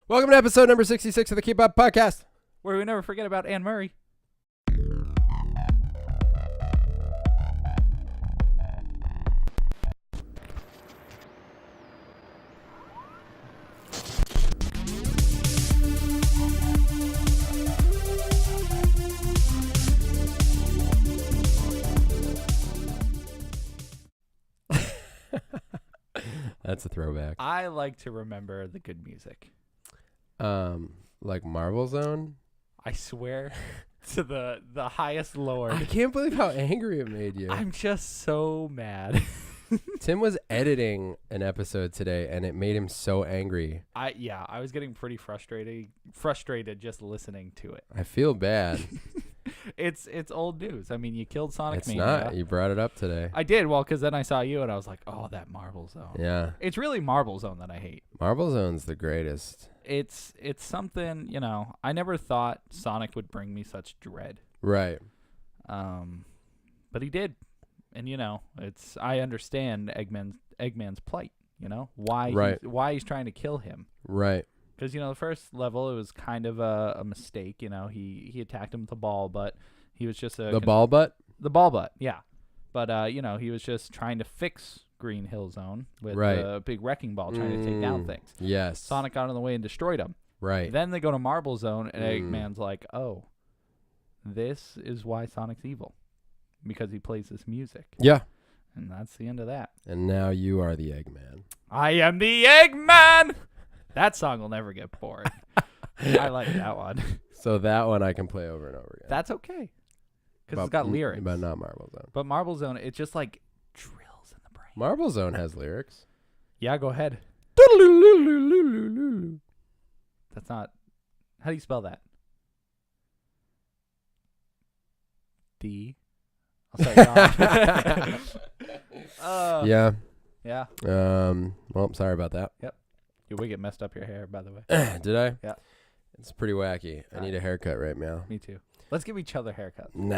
Welcome to episode number 66 of the Keep Up Podcast, where we never forget about Anne Murray. That's a throwback. I like to remember the good music. Like Marvel Zone? I swear to the highest Lord. I can't believe how angry it made you. I'm just so mad. Tim was editing an episode today, and it made him so angry. I was getting pretty frustrated just listening to it. I feel bad. It's old news. I mean, you killed Sonic It's Mania. not. You brought it up today. I did, well, because then I saw you, and I was like, oh, that Marble Zone. Yeah. It's really Marble Zone that I hate. Marvel Zone's the greatest. It's something, I never thought Sonic would bring me such dread. Right. But he did. And, I understand Eggman's plight, why he's trying to kill him. Right. Because, the first level, it was kind of a mistake. He attacked him with the ball, but he was just The ball butt? The ball butt, yeah. But, he was just trying to fix Green Hill Zone with a big wrecking ball trying to take down things. Yes. Sonic got in the way and destroyed him. Right. Then they go to Marble Zone, and Eggman's like, oh, this is why Sonic's evil. Because he plays this music. Yeah. And that's the end of that. And now you are the Eggman. I am the Eggman! That song will never get boring. I like that one. So that one I can play over and over again. That's okay. Because it's got lyrics. But not Marble Zone. But Marble Zone, it just like drills in the brain. Marble Zone has lyrics. Yeah, go ahead. That's not... How do you spell that? D... Yeah. Yeah. Well, sorry about that. Yep. Your wig messed up your hair, by the way. Did I? Yeah. It's pretty wacky. I need a haircut right now. Me too. Let's give each other haircuts. Nah.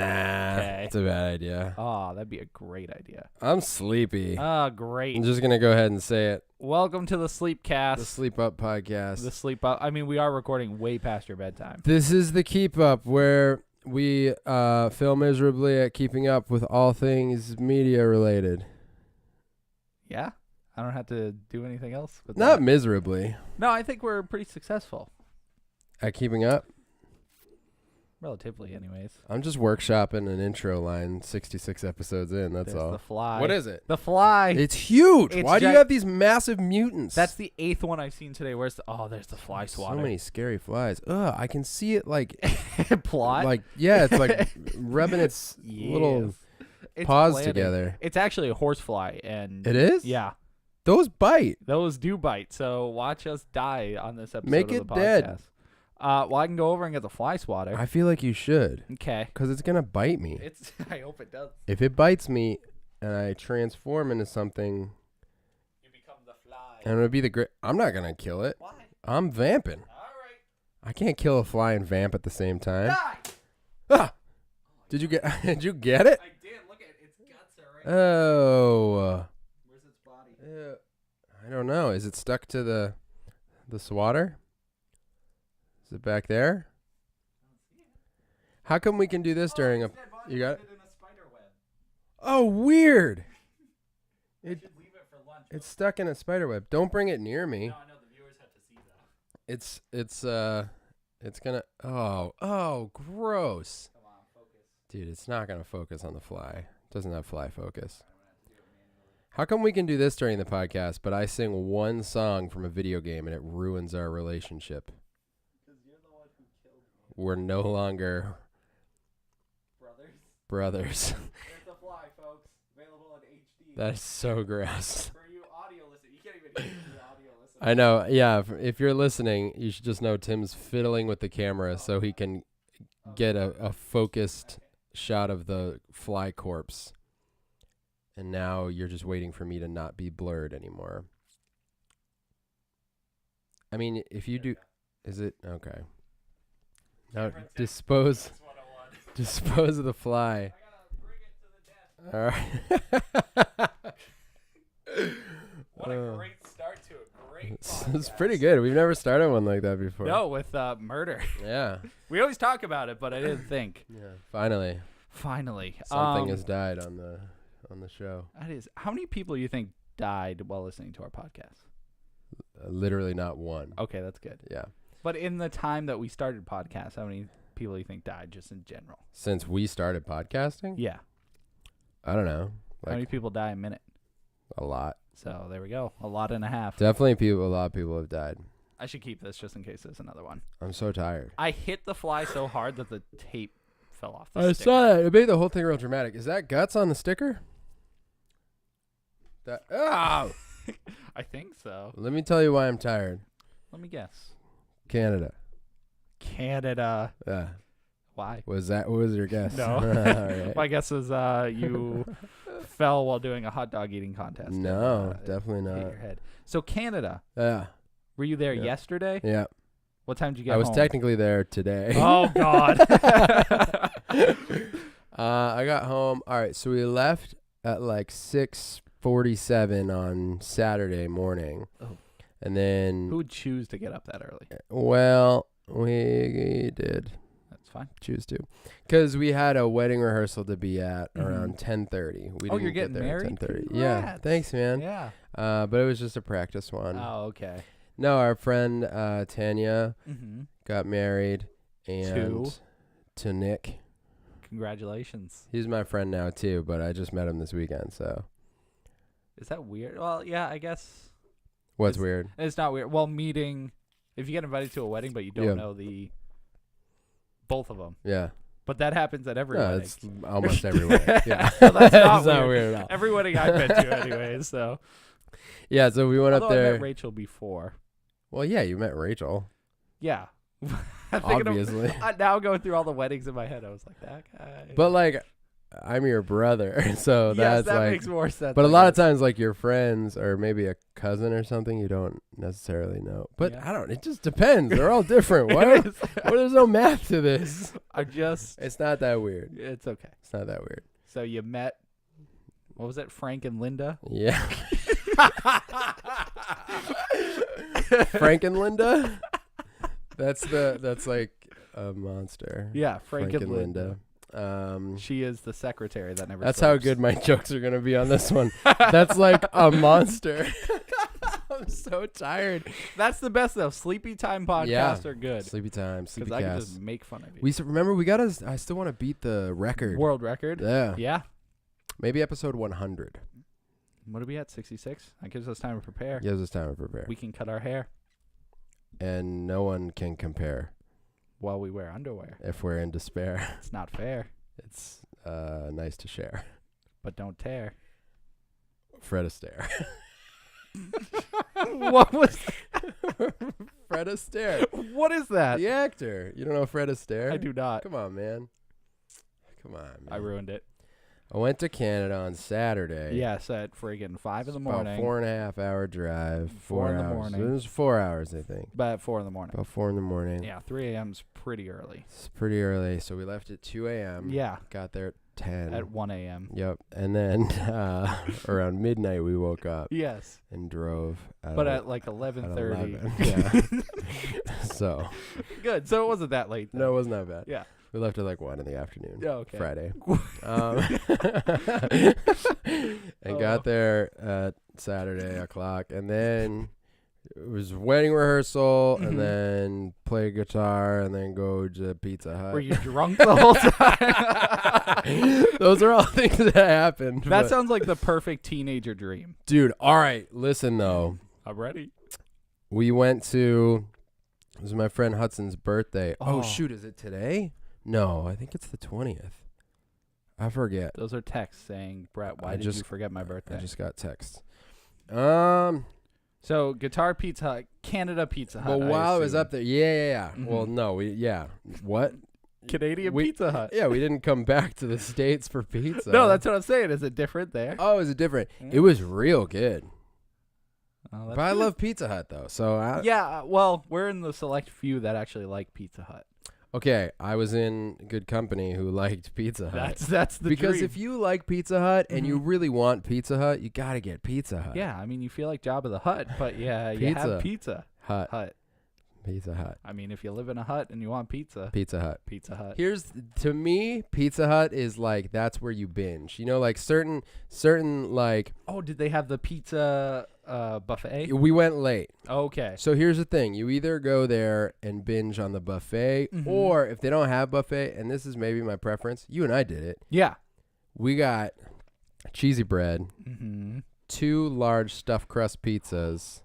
Okay. It's a bad idea. Oh, that'd be a great idea. I'm sleepy. Oh, great. I'm just going to go ahead and say it. Welcome to the Sleepcast. The Sleep Up Podcast. The Sleep Up. I mean, we are recording way past your bedtime. This is the Keep Up, where we fail miserably at keeping up with all things media related. Yeah? I don't have to do anything else with Not that. miserably. No, I think we're pretty successful. At keeping up? Relatively, anyways. I'm just workshopping an intro line 66 episodes in, that's There's all. The Fly. What is it? The Fly. It's huge. It's Why do you have these massive mutants? That's the 8th one I've seen today. There's the fly swatter. So many scary flies. Ugh, I can see it like Plot? like yeah, it's like rubbing its little It's paws planted. together. It's actually a horsefly, and It is? yeah, Those bite. those do bite. So watch us die on this episode Make of it the dead. podcast. Well, I can go over and get the fly swatter. I feel like you should. Okay. Because it's going to bite me. I hope it does. If it bites me and I transform into something, You become the fly. and it would be the great. I'm not going to kill it. Why? I'm vamping. All right. I can't kill a fly and vamp at the same time. Die. Ah! Did you get it? I did. Look at its guts are right. Oh. Where's its body? I don't know. Is it stuck to the swatter? Is it back there? How come we can do this during a... You got it? In a spider web. Oh, weird. I should leave it for lunch. It's stuck in a spider web. Don't bring it near me. No, I know the viewers have to see that. It's gonna... Oh, gross. Come on, focus. Dude, it's not gonna focus on the fly. It doesn't have fly focus. How come we can do this during the podcast, but I sing one song from a video game and it ruins our relationship? Because you're the one who killed me. We're no longer brothers. There's the fly, folks. Available in HD. That is so gross. For you audio listeners, you can't even hear the audio listeners. I know. Yeah, if you're listening, you should just know Tim's fiddling with the camera so he can get a focused shot of the fly corpse. And now you're just waiting for me to not be blurred anymore. I mean, if you do... Is it? Okay. Now, dispose of the fly. I gotta bring it to the desk. All right. What a great start to a great It's pretty good. We've never started one like that before. No, with murder. Yeah. We always talk about it, but I didn't think. Yeah. Finally. Something has died on the show. That is. How many people do you think died while listening to our podcast? Literally not one. Okay, that's good. Yeah. But in the time that we started podcasts, how many people do you think died just in general? Since we started podcasting? Yeah. I don't know. How many people die a minute? A lot. So there we go. A lot and a half. Definitely a lot of people have died. I should keep this just in case there's another one. I'm so tired. I hit the fly so hard that the tape fell off the sticker. I saw that. It made the whole thing real dramatic. Is that guts on the sticker? Oh! I think so. Let me tell you why I'm tired. Let me guess. Canada. Yeah. Why? What was your guess? No. Right. My guess is you fell while doing a hot dog eating contest. No, definitely Hit not. your head. So Canada. Yeah. Were you there yesterday? Yeah. What time did you get home? I was home? technically there today. Oh, God. I got home. All right, so we left at like 6:47 on Saturday morning. Oh. And then... Who would choose to get up that early? Well, we did. That's fine. Choose to. Because we had a wedding rehearsal to be at around 10:30. We didn't you're getting get there married? at 10:30. Yeah, thanks, man. Yeah. But it was just a practice one. Oh, okay. No, our friend Tanya got married To Nick. Congratulations. He's my friend now too, but I just met him this weekend, so. Is that weird? Well, yeah, I guess. What's weird? It's not weird. Well, if you get invited to a wedding, but you don't know both of them. Yeah. But that happens at every wedding. It's almost every wedding. Yeah. So that's not weird at all. Every wedding I've been to anyway, so. Yeah, so we went up there. I met Rachel before. Well, yeah, you met Rachel. Yeah. Obviously. Now going through all the weddings in my head, I was like, that guy. But like, I'm your brother, so that's that like. Makes more sense. But a lot of times, like your friends or maybe a cousin or something, you don't necessarily know. But I don't. It just depends. They're all different. What? There's no math to this. It's not that weird. It's okay. It's not that weird. So you met. What was it? Frank and Linda. Yeah. Frank and Linda. That's like a monster. Yeah, Frank and Linda. Linda. She is the secretary that never. That's sleeps. how good my jokes are gonna be on this one. That's like a monster. I'm so tired. That's the best though. Sleepy time podcasts are good. Sleepy time. Sleepy I can cast. just make fun of you. Remember I still want to beat the record. World record. Yeah. Yeah. Maybe episode 100. What are we at? 66. That gives us time to prepare. Gives us time to prepare. We can cut our hair. And no one can compare. While we wear underwear. If we're in despair. It's not fair. It's nice to share. But don't tear. Fred Astaire. What was that? Fred Astaire. What is that? The actor. You don't know Fred Astaire? I do not. Come on, man. I ruined it. I went to Canada on Saturday. Yes, at friggin' 5 in the morning. About 4.5 hour drive. 4 in the hours. morning. It was 4 hours, I think. About 4 in the morning. About 4 in the morning. Yeah, 3 a.m.'s pretty early. It's pretty early. So we left at 2 a.m. Yeah. Got there at 10. At 1 a.m. Yep. And then around midnight we woke up. Yes. And drove. At like 11:30. Yeah. So. Good. So it wasn't that late. Then. No, it wasn't that bad. Yeah. We left at like 1 in the afternoon. Oh, okay. Friday. And got there at Saturday o'clock. And then it was wedding rehearsal. And then play guitar. And then go to Pizza Hut. Were you drunk the whole time? Those are all things that happened. That sounds like the perfect teenager dream. Dude, all right. Listen, though. I'm ready. We went to... It was my friend Hudson's birthday. Oh, shoot. Is it today? No, I think it's the 20th. I forget. Those are texts saying, Brett, why did you forget my birthday? I just got texts. So, Guitar Pizza Hut, Canada Pizza Hut. Well, while I was up there, yeah. Mm-hmm. Well, no, what? Canadian Pizza Hut. Yeah, we didn't come back to the States for pizza. No, that's what I'm saying. Is it different there? Oh, is it different? It was real good. Oh, but I love Pizza Hut, though. So yeah, well, we're in the select few that actually like Pizza Hut. Okay, I was in good company who liked Pizza Hut. That's the because dream. if you like Pizza Hut and you really want Pizza Hut, you gotta get Pizza Hut. Yeah, I mean, you feel like Jabba the Hutt, but yeah, you Pizza have Pizza Hut. Pizza Hut. I mean, if you live in a hut and you want pizza, Pizza Hut. Pizza Hut. Here's to me, Pizza Hut is like that's where you binge. You know, like certain like. Oh, did they have the pizza buffet? We went late. Okay. So here's the thing: you either go there and binge on the buffet, or if they don't have buffet, and this is maybe my preference, you and I did it. Yeah. We got cheesy bread, 2 large stuffed crust pizzas.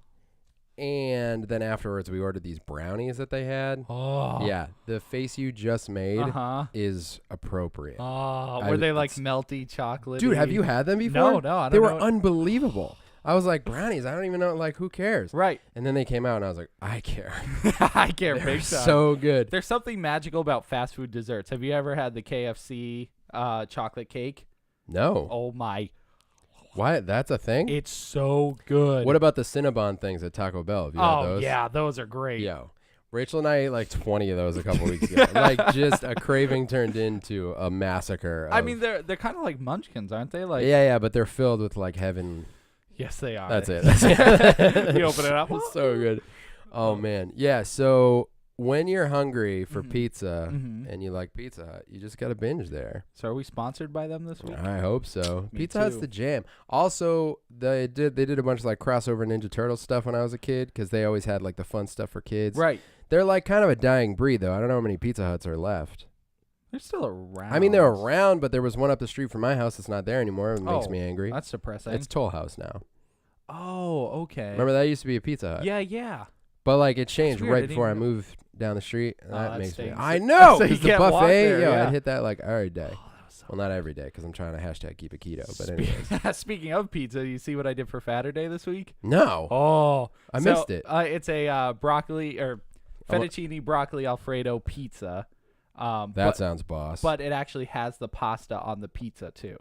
And then afterwards, we ordered these brownies that they had. Oh. Yeah. The face you just made is appropriate. Oh, were they like melty chocolate? Dude, have you had them before? No, I don't know. They were unbelievable. I was like, brownies, I don't even know, like, who cares? Right. And then they came out, and I was like, I care. I care They're big time. so good. There's something magical about fast food desserts. Have you ever had the KFC chocolate cake? No. Oh, my. Why? That's a thing? It's so good. What about the Cinnabon things at Taco Bell? Have you had those? Yeah, those are great. Yo. Rachel and I ate like 20 of those a couple weeks ago. Like just a craving turned into a massacre. I mean, they're kind of like munchkins, aren't they? Like yeah, but they're filled with like heaven. Yes, they are. That's it. You open it up. It's so good. Oh man. Yeah, so when you're hungry for pizza and you like Pizza Hut, you just got to binge there. So are we sponsored by them this week? I hope so. Me Pizza Hut's too. the jam. Also, they did a bunch of like crossover Ninja Turtle stuff when I was a kid because they always had like the fun stuff for kids. Right. They're like kind of a dying breed though. I don't know how many Pizza Huts are left. They're still around. I mean, they're around, but there was one up the street from my house that's not there anymore. It makes me angry. That's depressing. It's Toll House now. Oh, okay. Remember that used to be a Pizza Hut? Yeah. But like it changed weird. right I before I didn't moved down the street. And that that makes me. stinks. I know. So you Because the can't walk buffet, there, yeah. I'd hit that like every day. Oh, that was so Well, not every day because I'm trying to hashtag keep it keto. But anyways. Speaking of pizza, you see what I did for Saturday this week? No. Oh, I missed it. It's a broccoli or fettuccine broccoli Alfredo pizza. That sounds boss. But it actually has the pasta on the pizza too.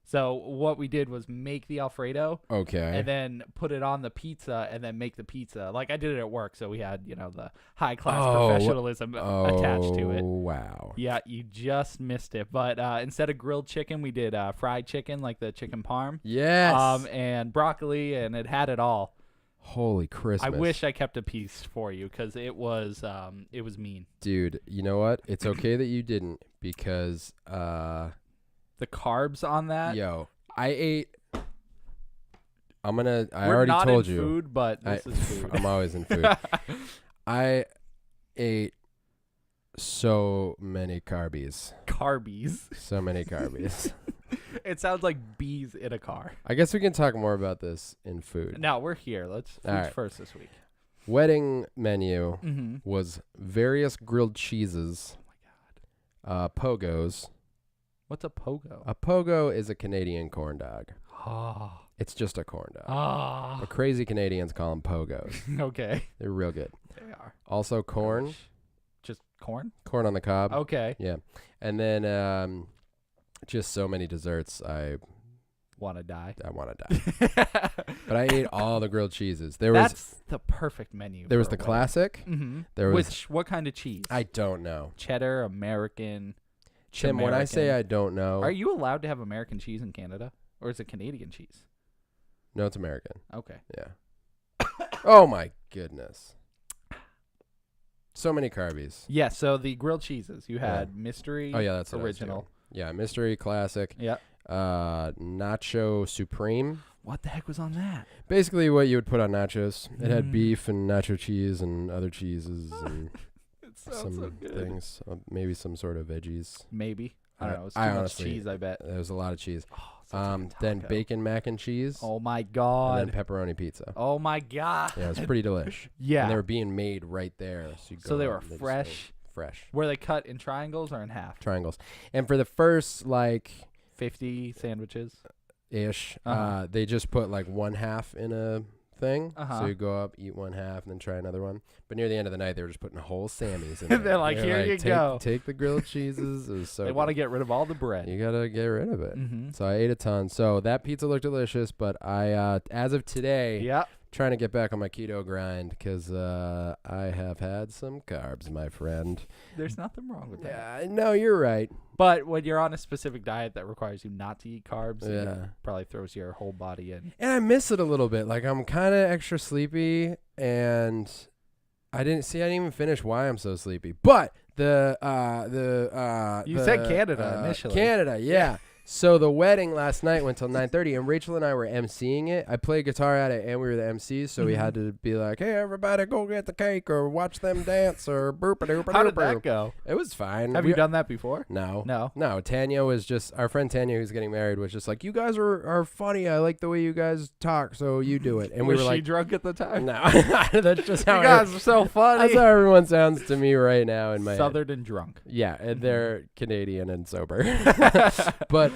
So what we did was make the Alfredo, okay, and then put it on the pizza, and then make the pizza. Like I did it at work, so we had the high class professionalism attached to it. Oh wow! Yeah, you just missed it. But instead of grilled chicken, we did fried chicken, like the chicken parm. Yes. And broccoli, and it had it all. Holy Christmas! I wish I kept a piece for you because it was mean. Dude, you know what? It's okay that you didn't because the carbs on that. Yo, I ate. I We're already not told in you. Food, but this is food. I'm always in food. I ate so many carbies. Carbies. So many carbies. It sounds like bees in a car. I guess we can talk more about this in food. Now we're here. Let's foods right. first this week. Wedding menu Mm-hmm. was various grilled cheeses. Oh my god. Pogos. What's a pogo? A pogo is a Canadian corn dog. Oh. It's just a corn dog. Ah. But crazy Canadians call them pogos. Okay. They're real good. They are. Also corn. Gosh. Just corn? Corn on the cob. Okay. Yeah. And then just so many desserts. I Want to die? want to die. But I ate all the grilled cheeses. That's the perfect menu. There was for the a classic. Mm-hmm. There was what kind of cheese? I don't know. Cheddar, American. Tim, when I say I don't know. Are you allowed to have American cheese in Canada? Or is it Canadian cheese? No, it's American. Okay. Yeah. Oh my goodness. So many carbies. Yeah, so the grilled cheeses. You had mystery, Oh yeah, that's what I was original. doing. Yeah, mystery, classic. Yeah. Nacho supreme. What the heck was on that? Basically what you would put on nachos. It had beef and nacho cheese and other cheeses and It sounds some so good. things. Maybe some sort of veggies. Maybe. I don't know. It's too I much honestly- cheese, I bet. There was a lot of cheese. Oh, sounds like a Then taco. bacon mac and cheese. Oh my And god. then pepperoni pizza. Oh my god. Yeah, it was pretty delish. Yeah. And they were being made right there. So they go were and just fresh. go fresh. Were they cut in triangles or in half? Triangles. And for the first, 50 sandwiches. ish, Uh-huh. they just put like one half in a thing. Uh-huh. So you go up, eat one half, and then try another one. But near the end of the night, they were just putting whole Sammys in there. They're like, "Here you go. Take the grilled cheeses. It was so They want to get rid of all the bread. You got to get rid of it. Mm-hmm. So I ate a ton. So that pizza looked delicious, but I, as of today, Yep. trying to get back on my keto grind because I have had some carbs, my friend. There's nothing wrong with that. Yeah, no, you're right. But when you're on a specific diet that requires you not to eat carbs, it probably throws your whole body in. And I miss it a little bit. Like, I'm kind of extra sleepy, and I didn't even finish why I'm so sleepy. But you said Canada initially. Canada, yeah. So the wedding last night went till 9:30, and Rachel and I were emceeing it. I played guitar at it, and we were the MCs, so we had to be like, "Hey, everybody, go get the cake, or watch them dance, or boop a doop." How did that go? It was fine. Have you done that before? No. Tanya was just our friend Tanya, who's getting married, was just like, "You guys are funny. I like the way you guys talk, so you do it." And was we were she like, drunk at the time? No, that's just how you guys are so funny. That's how everyone sounds to me right now in my Southern head. and drunk. Yeah, and they're Canadian and sober. But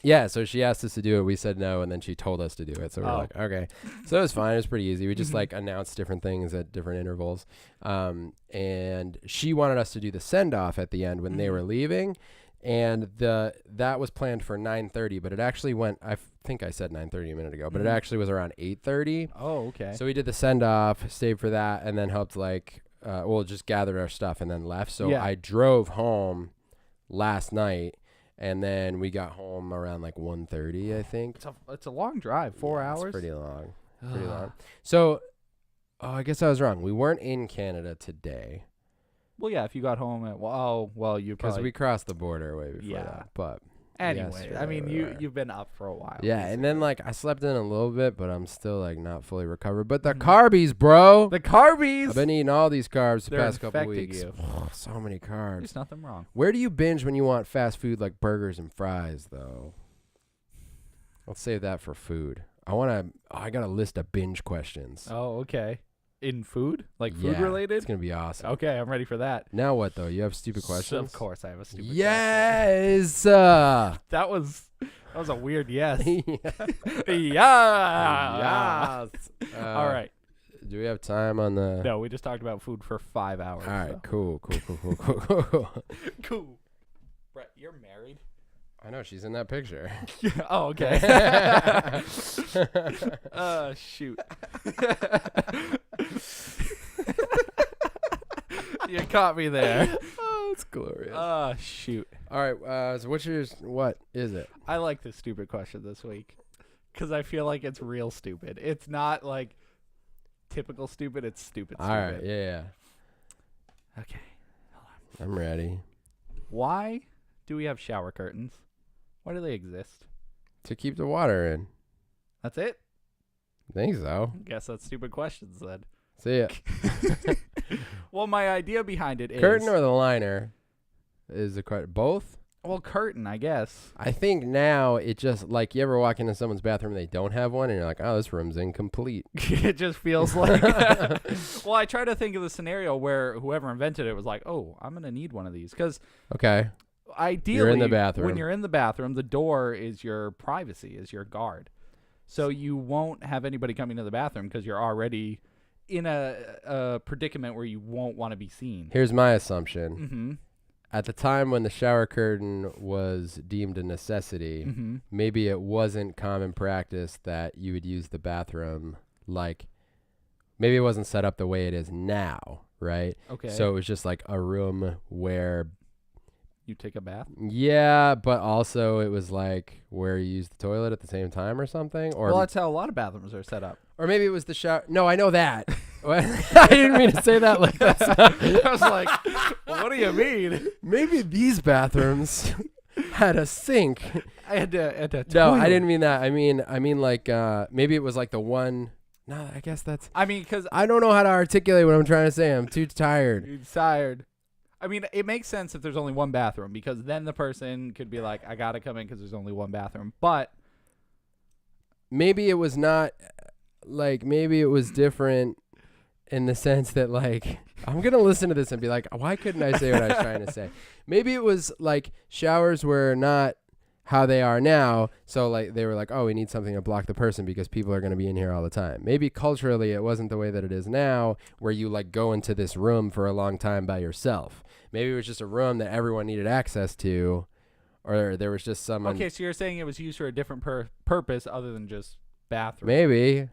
yeah, so she asked us to do it. We said no, and then she told us to do it. So we're like, okay. So it was fine. It was pretty easy. We just like announced different things at different intervals. And she wanted us to do the send off at the end when they were leaving, and that was planned for 9:30, but it actually went. I think I said 9:30 a minute ago, but it actually was around 8:30. Oh, okay. So we did the send off, stayed for that, and then helped just gathered our stuff and then left. So I drove home last night. And then we got home around like 1:30, I think. It's a long drive, 4 hours. It's pretty long. So, I guess I was wrong. We weren't in Canada today. Well, yeah, if you got home at you because we crossed the border way before that. But anyway, I mean, you've been up for a while. Yeah, and then like I slept in a little bit, but I'm still like not fully recovered. But the carbies, bro. The carbies. I've been eating all these carbs the They're past couple weeks. You. So many carbs. There's nothing wrong. Where do you binge when you want fast food like burgers and fries, though? Let's save that for food. I got a list of binge questions. Oh, okay. In food? Like food related? It's going to be awesome. Okay, I'm ready for that. Now what, though? You have stupid questions? Of course I have a stupid question. Yes! That was a weird yes. Yeah. Yes. All right. Do we have time on the... No, we just talked about food for 5 hours. All right, so. Cool. Cool. Brett, you're married? I know, she's in that picture. Oh, okay. Shoot. You caught me there. Oh, it's glorious. Shoot. All right, so what is it? I like this stupid question this week because I feel like it's real stupid. It's not like typical stupid. It's stupid. All right, yeah. Okay. Hold on. I'm ready. Why do we have shower curtains? Why do they exist? To keep the water in. That's it? I think so. Guess that's stupid questions then. See ya. Well, my idea behind it is... Curtain or the liner is the question. Both? Well, curtain, I guess. I think now it just, like, you ever walk into someone's bathroom and they don't have one, and you're like, oh, this room's incomplete. It just feels like... Well, I try to think of the scenario where whoever invented it was like, oh, I'm going to need one of these. Because... Okay. Ideally, you're in the bathroom. When you're in the bathroom, the door is your privacy, is your guard. So you won't have anybody coming to the bathroom because you're already in a predicament where you won't want to be seen. Here's my assumption. Mm-hmm. At the time when the shower curtain was deemed a necessity, maybe it wasn't common practice that you would use the bathroom like, maybe it wasn't set up the way it is now, right? Okay. So it was just like a room where... You take a bath? Yeah, but also it was like where you use the toilet at the same time or something. Or well, that's how a lot of bathrooms are set up. Or maybe it was the shower. No, I know that. I didn't mean to say that like that. I was like, well, what do you mean? Maybe these bathrooms had a sink. I had to No, I didn't mean that. I mean like maybe it was like the one. No, I guess that's. I mean, because I don't know how to articulate what I'm trying to say. I'm too tired. You're tired. I mean, it makes sense if there's only one bathroom because then the person could be like, I got to come in because there's only one bathroom. But maybe it was not like, maybe it was different in the sense that like, I'm going to listen to this and be like, why couldn't I say what I was trying to say? Maybe it was like showers were not how they are now. So like they were like, oh, we need something to block the person because people are going to be in here all the time. Maybe culturally it wasn't the way that it is now where you like go into this room for a long time by yourself. Maybe it was just a room that everyone needed access to, or there was just someone. Okay, so you're saying it was used for a different purpose other than just bathroom. Maybe.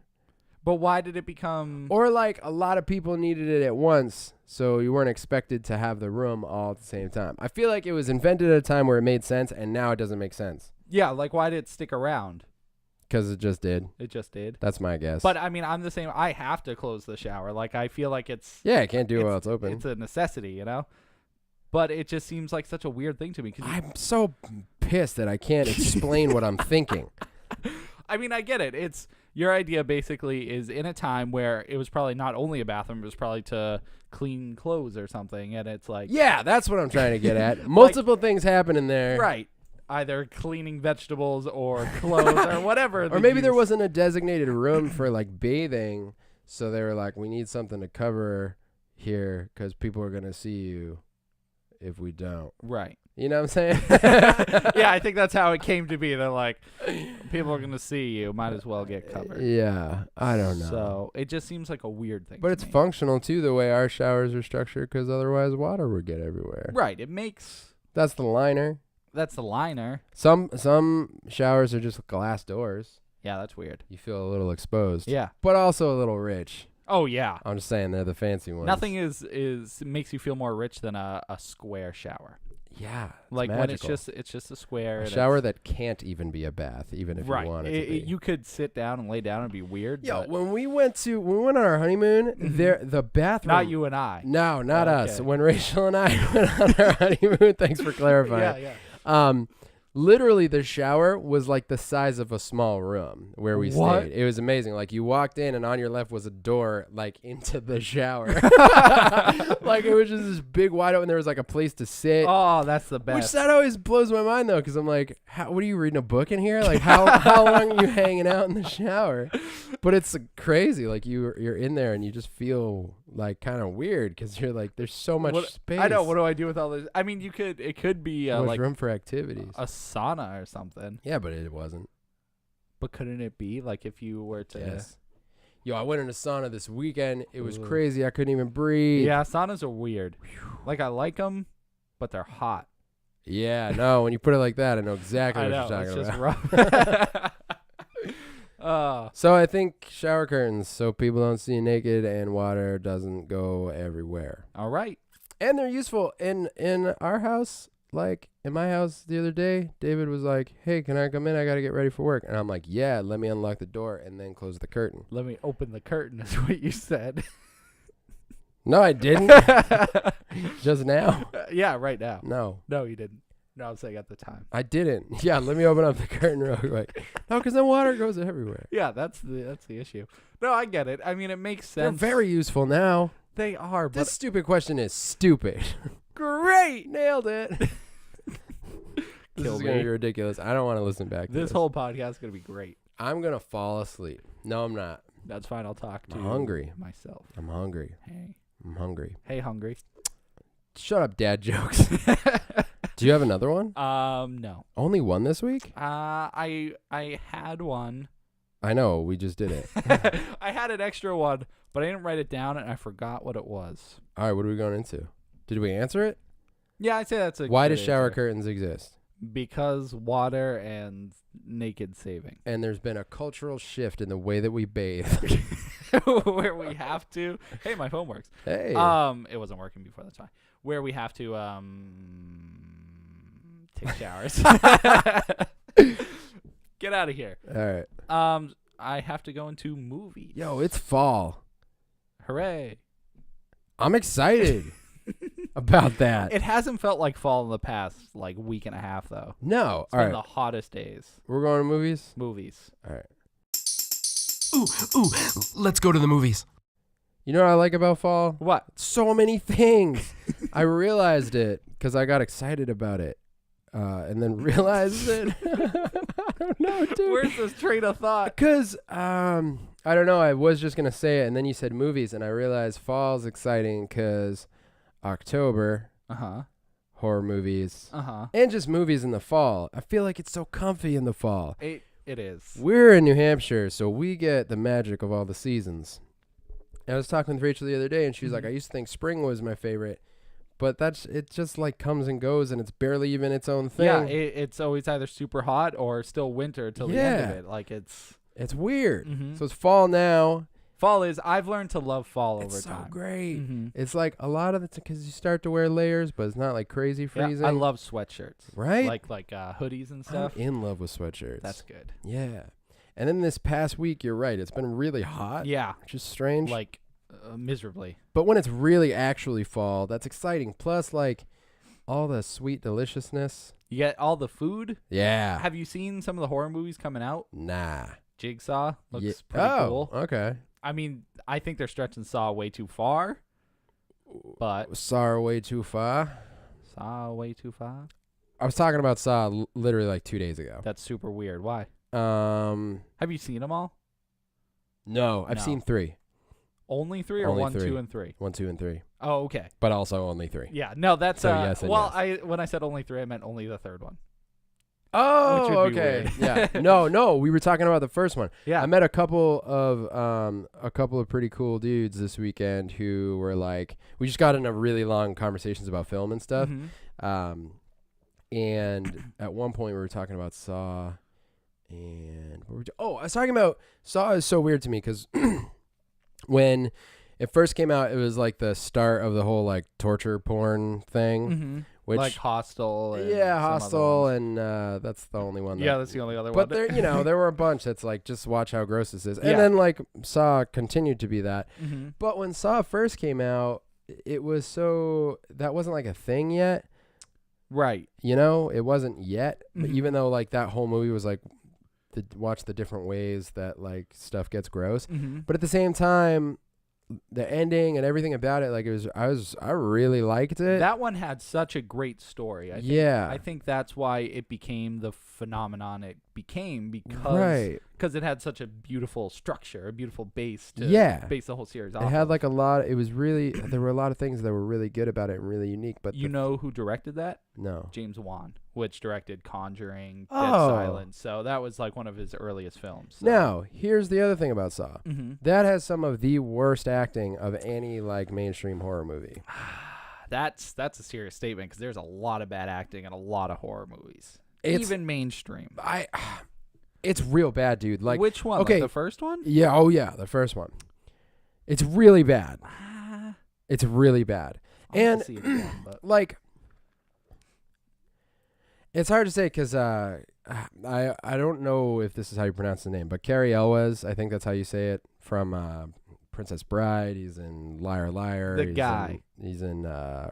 But why did it become? Or like a lot of people needed it at once, so you weren't expected to have the room all at the same time. I feel like it was invented at a time where it made sense, and now it doesn't make sense. Yeah, like why did it stick around? Because it just did. It just did. That's my guess. But I mean, I'm the same. I have to close the shower. Like I feel like it's. Yeah, I can't do it while it's open. It's a necessity, you know. But it just seems like such a weird thing to me. I'm so pissed that I can't explain what I'm thinking. I mean, I get it. It's your idea basically is in a time where it was probably not only a bathroom, it was probably to clean clothes or something. And it's like. Yeah, that's what I'm trying to get at. Multiple things happen in there. Right. Either cleaning vegetables or clothes or whatever. Or maybe there wasn't a designated room for like bathing. So they were like, we need something to cover here because people are going to see you if we don't. Right. You know what I'm saying? Yeah, I think that's how it came to be. They're like, people are going to see you. Might as well get covered. Yeah, I don't know. So it just seems like a weird thing. But it's functional, too, the way our showers are structured, because otherwise water would get everywhere. Right. It makes... That's the liner. That's the liner. Some showers are just glass doors. Yeah, that's weird. You feel a little exposed. Yeah. But also a little rich. Oh, yeah. I'm just saying they're the fancy ones. Nothing is makes you feel more rich than a square shower. Yeah. Like magical. when it's just a square. A shower that can't even be a bath, even if you want it to be. You could sit down and lay down and be weird. Yo, when we went on our honeymoon, the bathroom. Not you and I. No, not us. When Rachel and I went on our honeymoon, thanks for clarifying. Yeah. Literally, the shower was like the size of a small room where we stayed. It was amazing. Like you walked in, and on your left was a door, like into the shower. Like it was just this big wide open. There was like a place to sit. Oh, that's the best. Which that always blows my mind though, because I'm like, what are you reading a book in here? Like how long are you hanging out in the shower? But it's crazy. Like you're in there and you just feel like kind of weird because you're like, there's so much space. I know. What do I do with all this? I mean, it could be like like room for activities. a sauna or something. Yeah, but it wasn't. But couldn't it be like if you were to? Yes. Yo, I went in a sauna this weekend. It was crazy. I couldn't even breathe. Yeah, saunas are weird. Like I like them, but they're hot. Yeah, no. When you put it like that, I know exactly what you're talking about. It's just rough. So I think shower curtains so people don't see you naked and water doesn't go everywhere. All right. And they're useful in our house. Like in my house the other day, David was like, "Hey, can I come in? I got to get ready for work." And I'm like, "Yeah, let me unlock the door and then close the curtain." Let me open the curtain is what you said. No, I didn't. Just now. Yeah, right now. No, you didn't. No, I'm saying at the time. I didn't. Yeah, let me open up the curtain real quick. No, because then water goes everywhere. Yeah, that's the issue. No, I get it. I mean, it makes sense. They're very useful now. They are, but This stupid question is stupid. great. Nailed it. This is going to be ridiculous. I don't want to listen back to this. This whole podcast is going to be great. I'm going to fall asleep. No, I'm not. That's fine. I'll talk to I'm hungry. myself. I'm hungry. Hey. I'm hungry. Hey, hungry. Shut up, dad jokes. Do you have another one? No. Only one this week? I had one. I know. We just did it. I had an extra one, but I didn't write it down, and I forgot what it was. All right. What are we going into? Did we answer it? Yeah, I'd say that's a Why good do shower answer. curtains exist? Because water and naked saving. And there's been a cultural shift in the way that we bathe. Where we have to. Hey, my phone works. Hey. It wasn't working before the time. Where we have to take showers. Get out of here. All right. I have to go into movies. Yo, it's fall. Hooray. I'm excited about that. It hasn't felt like fall in the past like week and a half though. No. It's All been right. the hottest days. We're going to movies? Movies. All right. Ooh, let's go to the movies. You know what I like about fall? What? So many things. I realized it because I got excited about it and then realized it. I don't know, dude. Where's this train of thought? Because, I don't know. I was just going to say it, and then you said movies, and I realized fall's exciting because October, horror movies, and just movies in the fall. I feel like it's so comfy in the fall. It is. We're in New Hampshire, so we get the magic of all the seasons. I was talking with Rachel the other day, and she was like, I used to think spring was my favorite, but it just like comes and goes, and it's barely even its own thing. Yeah, it's always either super hot or still winter till the end of it. Like it's weird. Mhm. So it's fall now, Fall is. I've learned to love fall It's over so time. great. Mm-hmm. It's like a lot of it's because you start to wear layers, but it's not like crazy freezing. Yeah, I love sweatshirts. Right? Like hoodies and stuff. I'm in love with sweatshirts. That's good. Yeah. And then this past week, you're right. It's been really hot. Yeah. Which is strange. Like miserably. But when it's really actually fall, that's exciting. Plus, like, all the sweet deliciousness. You get all the food. Yeah. Have you seen some of the horror movies coming out? Nah. Jigsaw looks pretty cool. Okay. I mean, I think they're stretching Saw way too far. But Saw way too far. Saw way too far? I was talking about Saw literally like 2 days ago. That's super weird. Why? Um, Have you seen them all? no, I've No. seen 3. Only 3 or Only 1, 3. 2, and 3? 1, 2, and 3. Oh, okay. But also only 3. Yeah. No, that's So yes and well, yes. when I said only 3, I meant only the third one. Oh, Which would be okay. weird. Yeah. No, we were talking about the first one. Yeah. I met a couple of pretty cool dudes this weekend who were like, we just got into really long conversations about film and stuff. Mhm. And at one point we were talking about Saw, and I was talking about Saw is so weird to me because when it first came out, it was like the start of the whole like torture porn thing, Mhm. which Like Hostel. And yeah, some other Hostel, ones. and that's the only one. Yeah, that's the only other But one. there were a bunch that's like, just watch how gross this is, and Yeah. then like Saw continued to be that. Mm-hmm. But when Saw first came out, it was that wasn't like a thing yet. Right. You know, it wasn't yet. But Mhm. even though like that whole movie was like, watch the different ways that like stuff gets gross. Mm-hmm. But at the same time, the ending and everything about it, like I really liked it. That one had such a great story. I think that's why it became the phenomenon it became because it had such a beautiful structure, a beautiful base to base the whole series off. It had of. like a lot. It was really there were a lot of things that were really good about it and really unique. But You know who directed that? no. James Wan, which directed Conjuring, Dead Oh. Silence. So that was like one of his earliest films. So. Now here's the other thing about Saw. Mm-hmm. That has some of the worst acting of any like mainstream horror movie. That's a serious statement because there's a lot of bad acting in a lot of horror movies, It's- even mainstream. It's real bad, dude. Like Which one? okay. Like the first one? yeah, oh yeah, the first one. It's really bad. It's really bad. I'll have And to see it again, but like it's hard to say because I don't know if this is how you pronounce the name, but Cary Elwes, I think that's how you say it, from Princess Bride. He's in Liar Liar. The guy. He's in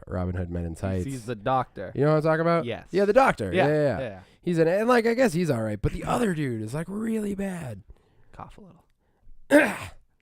Robin Hood Men in Tights. he's the doctor. You know what I'm talking about? Yes. Yeah, the doctor. Yeah. Yeah. He's in it, and like I guess he's all right, but the other dude is like really bad. Cough a little.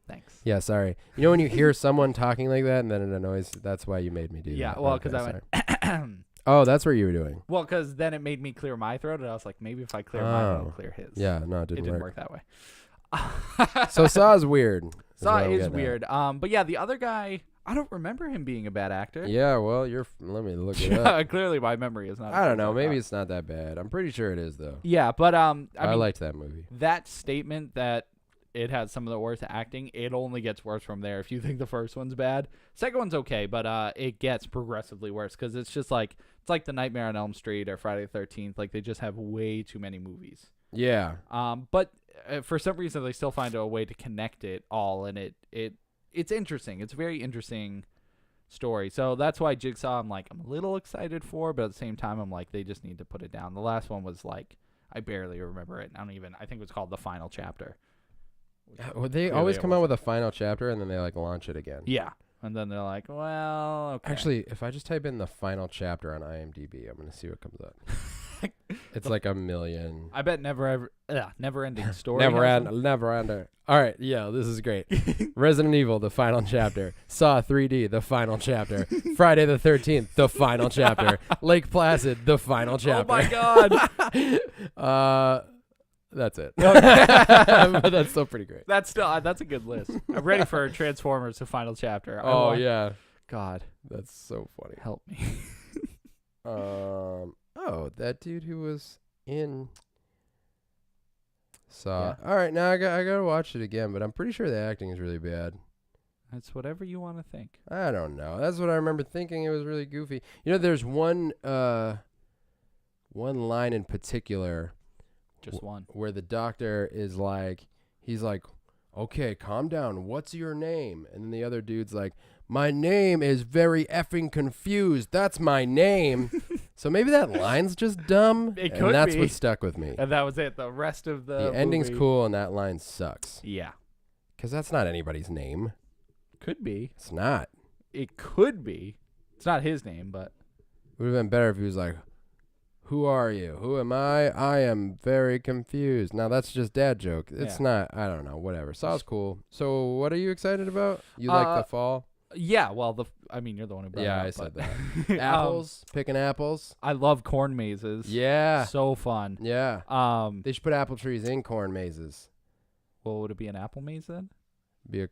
Thanks. Yeah, sorry. You know when you hear someone talking like that and then it annoys, that's why you made me do Yeah, that. well, Okay, because I sorry. went. Oh, that's what you were doing. Well, because then it made me clear my throat, and I was like, maybe if I clear mine, it'll Oh. clear his. Yeah, no, it It didn't, didn't work. work that way. So Saw's weird. Saw what I'm is getting at. weird. But yeah, the other guy, I don't remember him being a bad actor. Yeah, well, let me look it up. Clearly, my memory is not. I don't know. Maybe it's. it's not that bad. I'm pretty sure it is though. Yeah, but I mean, liked that movie. that statement that it has some of the worst acting, it only gets worse from there. If you think the first one's bad, second one's okay, but it gets progressively worse because it's just like the Nightmare on Elm Street or Friday the 13th. Like they just have way too many movies. Yeah. But for some reason they still find a way to connect it all, and it's interesting. It's a very interesting story. So that's why Jigsaw I'm a little excited for, but at the same time I'm like, they just need to put it down. The last one was like, I barely remember it. I think it was called The Final Chapter. Well, they always come out with a final chapter and then they like launch it again. Yeah. And then they're like, well, okay. Actually, if I just type in the final chapter on IMDb, I'm gonna see what comes up. It's like 1 million. I bet never ending story. Never has end. Never end. All right, yeah, this is great. Resident Evil, the final chapter. Saw 3D, the final chapter. Friday the 13th, the final chapter. Lake Placid, the final chapter. Oh my god. That's it. But that's still pretty great. That's a good list. I'm ready for Transformers, the final chapter. Yeah, God, that's so funny. help me. Oh, that dude who was in Saw. Yeah. All right, now I gotta watch it again, but I'm pretty sure the acting is really bad. That's whatever you want to think. I don't know. That's what I remember thinking. It was really goofy. You know, there's one line in particular Just one. where the doctor is like, he's like, okay, calm down. What's your name? And then the other dude's like, my name is very effing confused. That's my name. So maybe that line's just dumb. It and could that's be. what stuck with me. And that was it. The rest of The ending's movie- cool and that line sucks. Yeah. Because that's not anybody's name. Could be. It's not. It could be. It's not his name, but Would have been better if he was like, who are you? Who am I? I am very confused. Now, that's just dad joke. It's not, I don't know, whatever. Saw's cool. So what are you excited about? You like the fall? yeah. Well, you're the one who brought it up. I said but- that. Apples? Picking apples? I love corn mazes. Yeah. So fun. Yeah. They should put apple trees in corn mazes. Well, would it be an apple maze then? Be a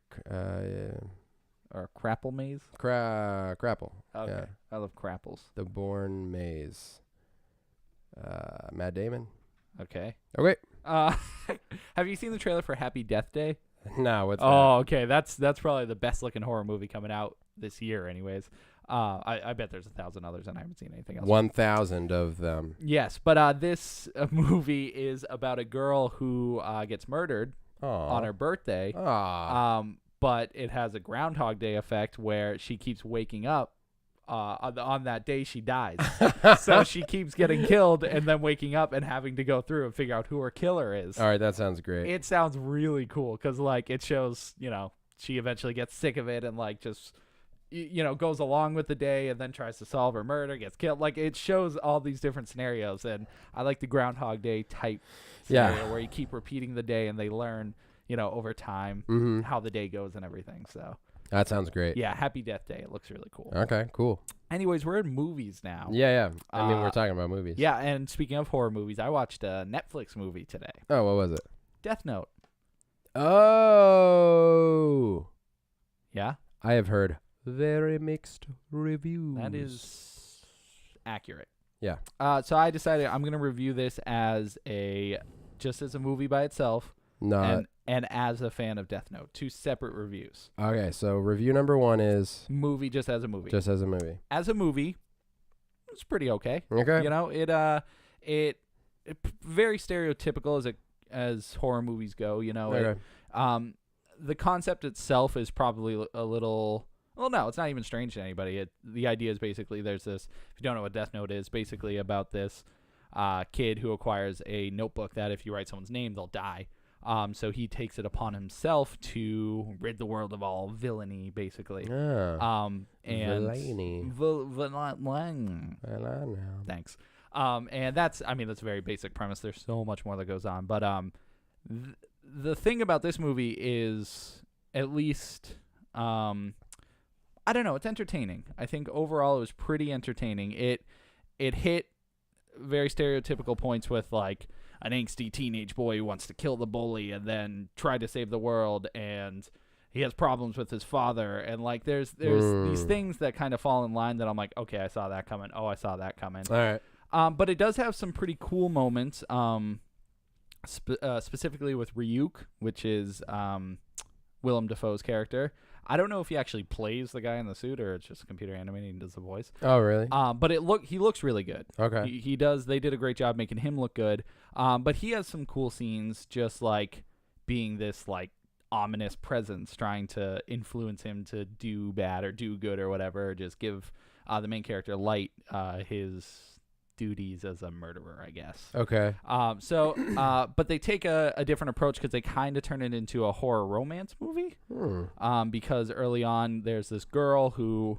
Or a crapple maze? crapple. Okay. Yeah. I love crapples. The Born Maze. Matt Damon. Okay. Okay. Have you seen the trailer for Happy Death Day? No, what's Oh, okay. That's probably the best looking horror movie coming out this year, anyways. I bet there's 1,000 others, and I haven't seen anything that? else. 1,000 of them. Yes, but this movie is about a girl who gets murdered on her birthday. But it has a Groundhog Day effect where she keeps waking up. On that day she dies. So she keeps getting killed and then waking up and having to go through and figure out who her killer is. All right, that sounds great. It sounds really cool because like it shows, she eventually gets sick of it and like just goes along with the day and then tries to solve her murder, gets killed. Like it shows all these different scenarios, and I like the Groundhog Day type scenario where you keep repeating the day and they learn, over time how the day goes and everything. So that sounds great. yeah, Happy Death Day. It looks really cool. Okay, cool. Anyways, we're in movies now. Yeah. I mean, we're talking about movies. Yeah, and speaking of horror movies, I watched a Netflix movie today. Oh, what was it? Death Note. Oh. Yeah? I have heard very mixed reviews. That is accurate. Yeah. So I decided I'm going to review this just as a movie by itself and as a fan of Death Note. 2 separate reviews. Okay, so review number 1 is... Movie just as a movie. Just as a movie. As a movie, it's pretty okay. Okay. It very stereotypical as horror movies go, Okay. The concept itself is probably a little... Well, no, it's not even strange to anybody. The idea is basically there's this... If you don't know what Death Note is, basically about this kid who acquires a notebook that if you write someone's name, they'll die. So he takes it upon himself to rid the world of all villainy, basically. And Villainy. Thanks. And that's a very basic premise. There's so much more that goes on. But the thing about this movie is at least, I don't know, it's entertaining. I think overall it was pretty entertaining. It hit very stereotypical points with like an angsty teenage boy who wants to kill the bully and then try to save the world, and he has problems with his father, and like there's these things that kind of fall in line that I'm like, okay, I saw that coming. Oh, I saw that coming. All right. But it does have some pretty cool moments, specifically with Ryuk, which is Willem Dafoe's character. I don't know if he actually plays the guy in the suit or it's just computer animated and does the voice. Oh, really? But he looks really good. Okay. He does. They did a great job making him look good. But he has some cool scenes, just like being this like ominous presence, trying to influence him to do bad or do good or whatever. Or just give the main character Light his duties as a murderer, I guess. Okay. But they take a different approach because they kind of turn it into a horror romance movie. Because early on there's this girl who's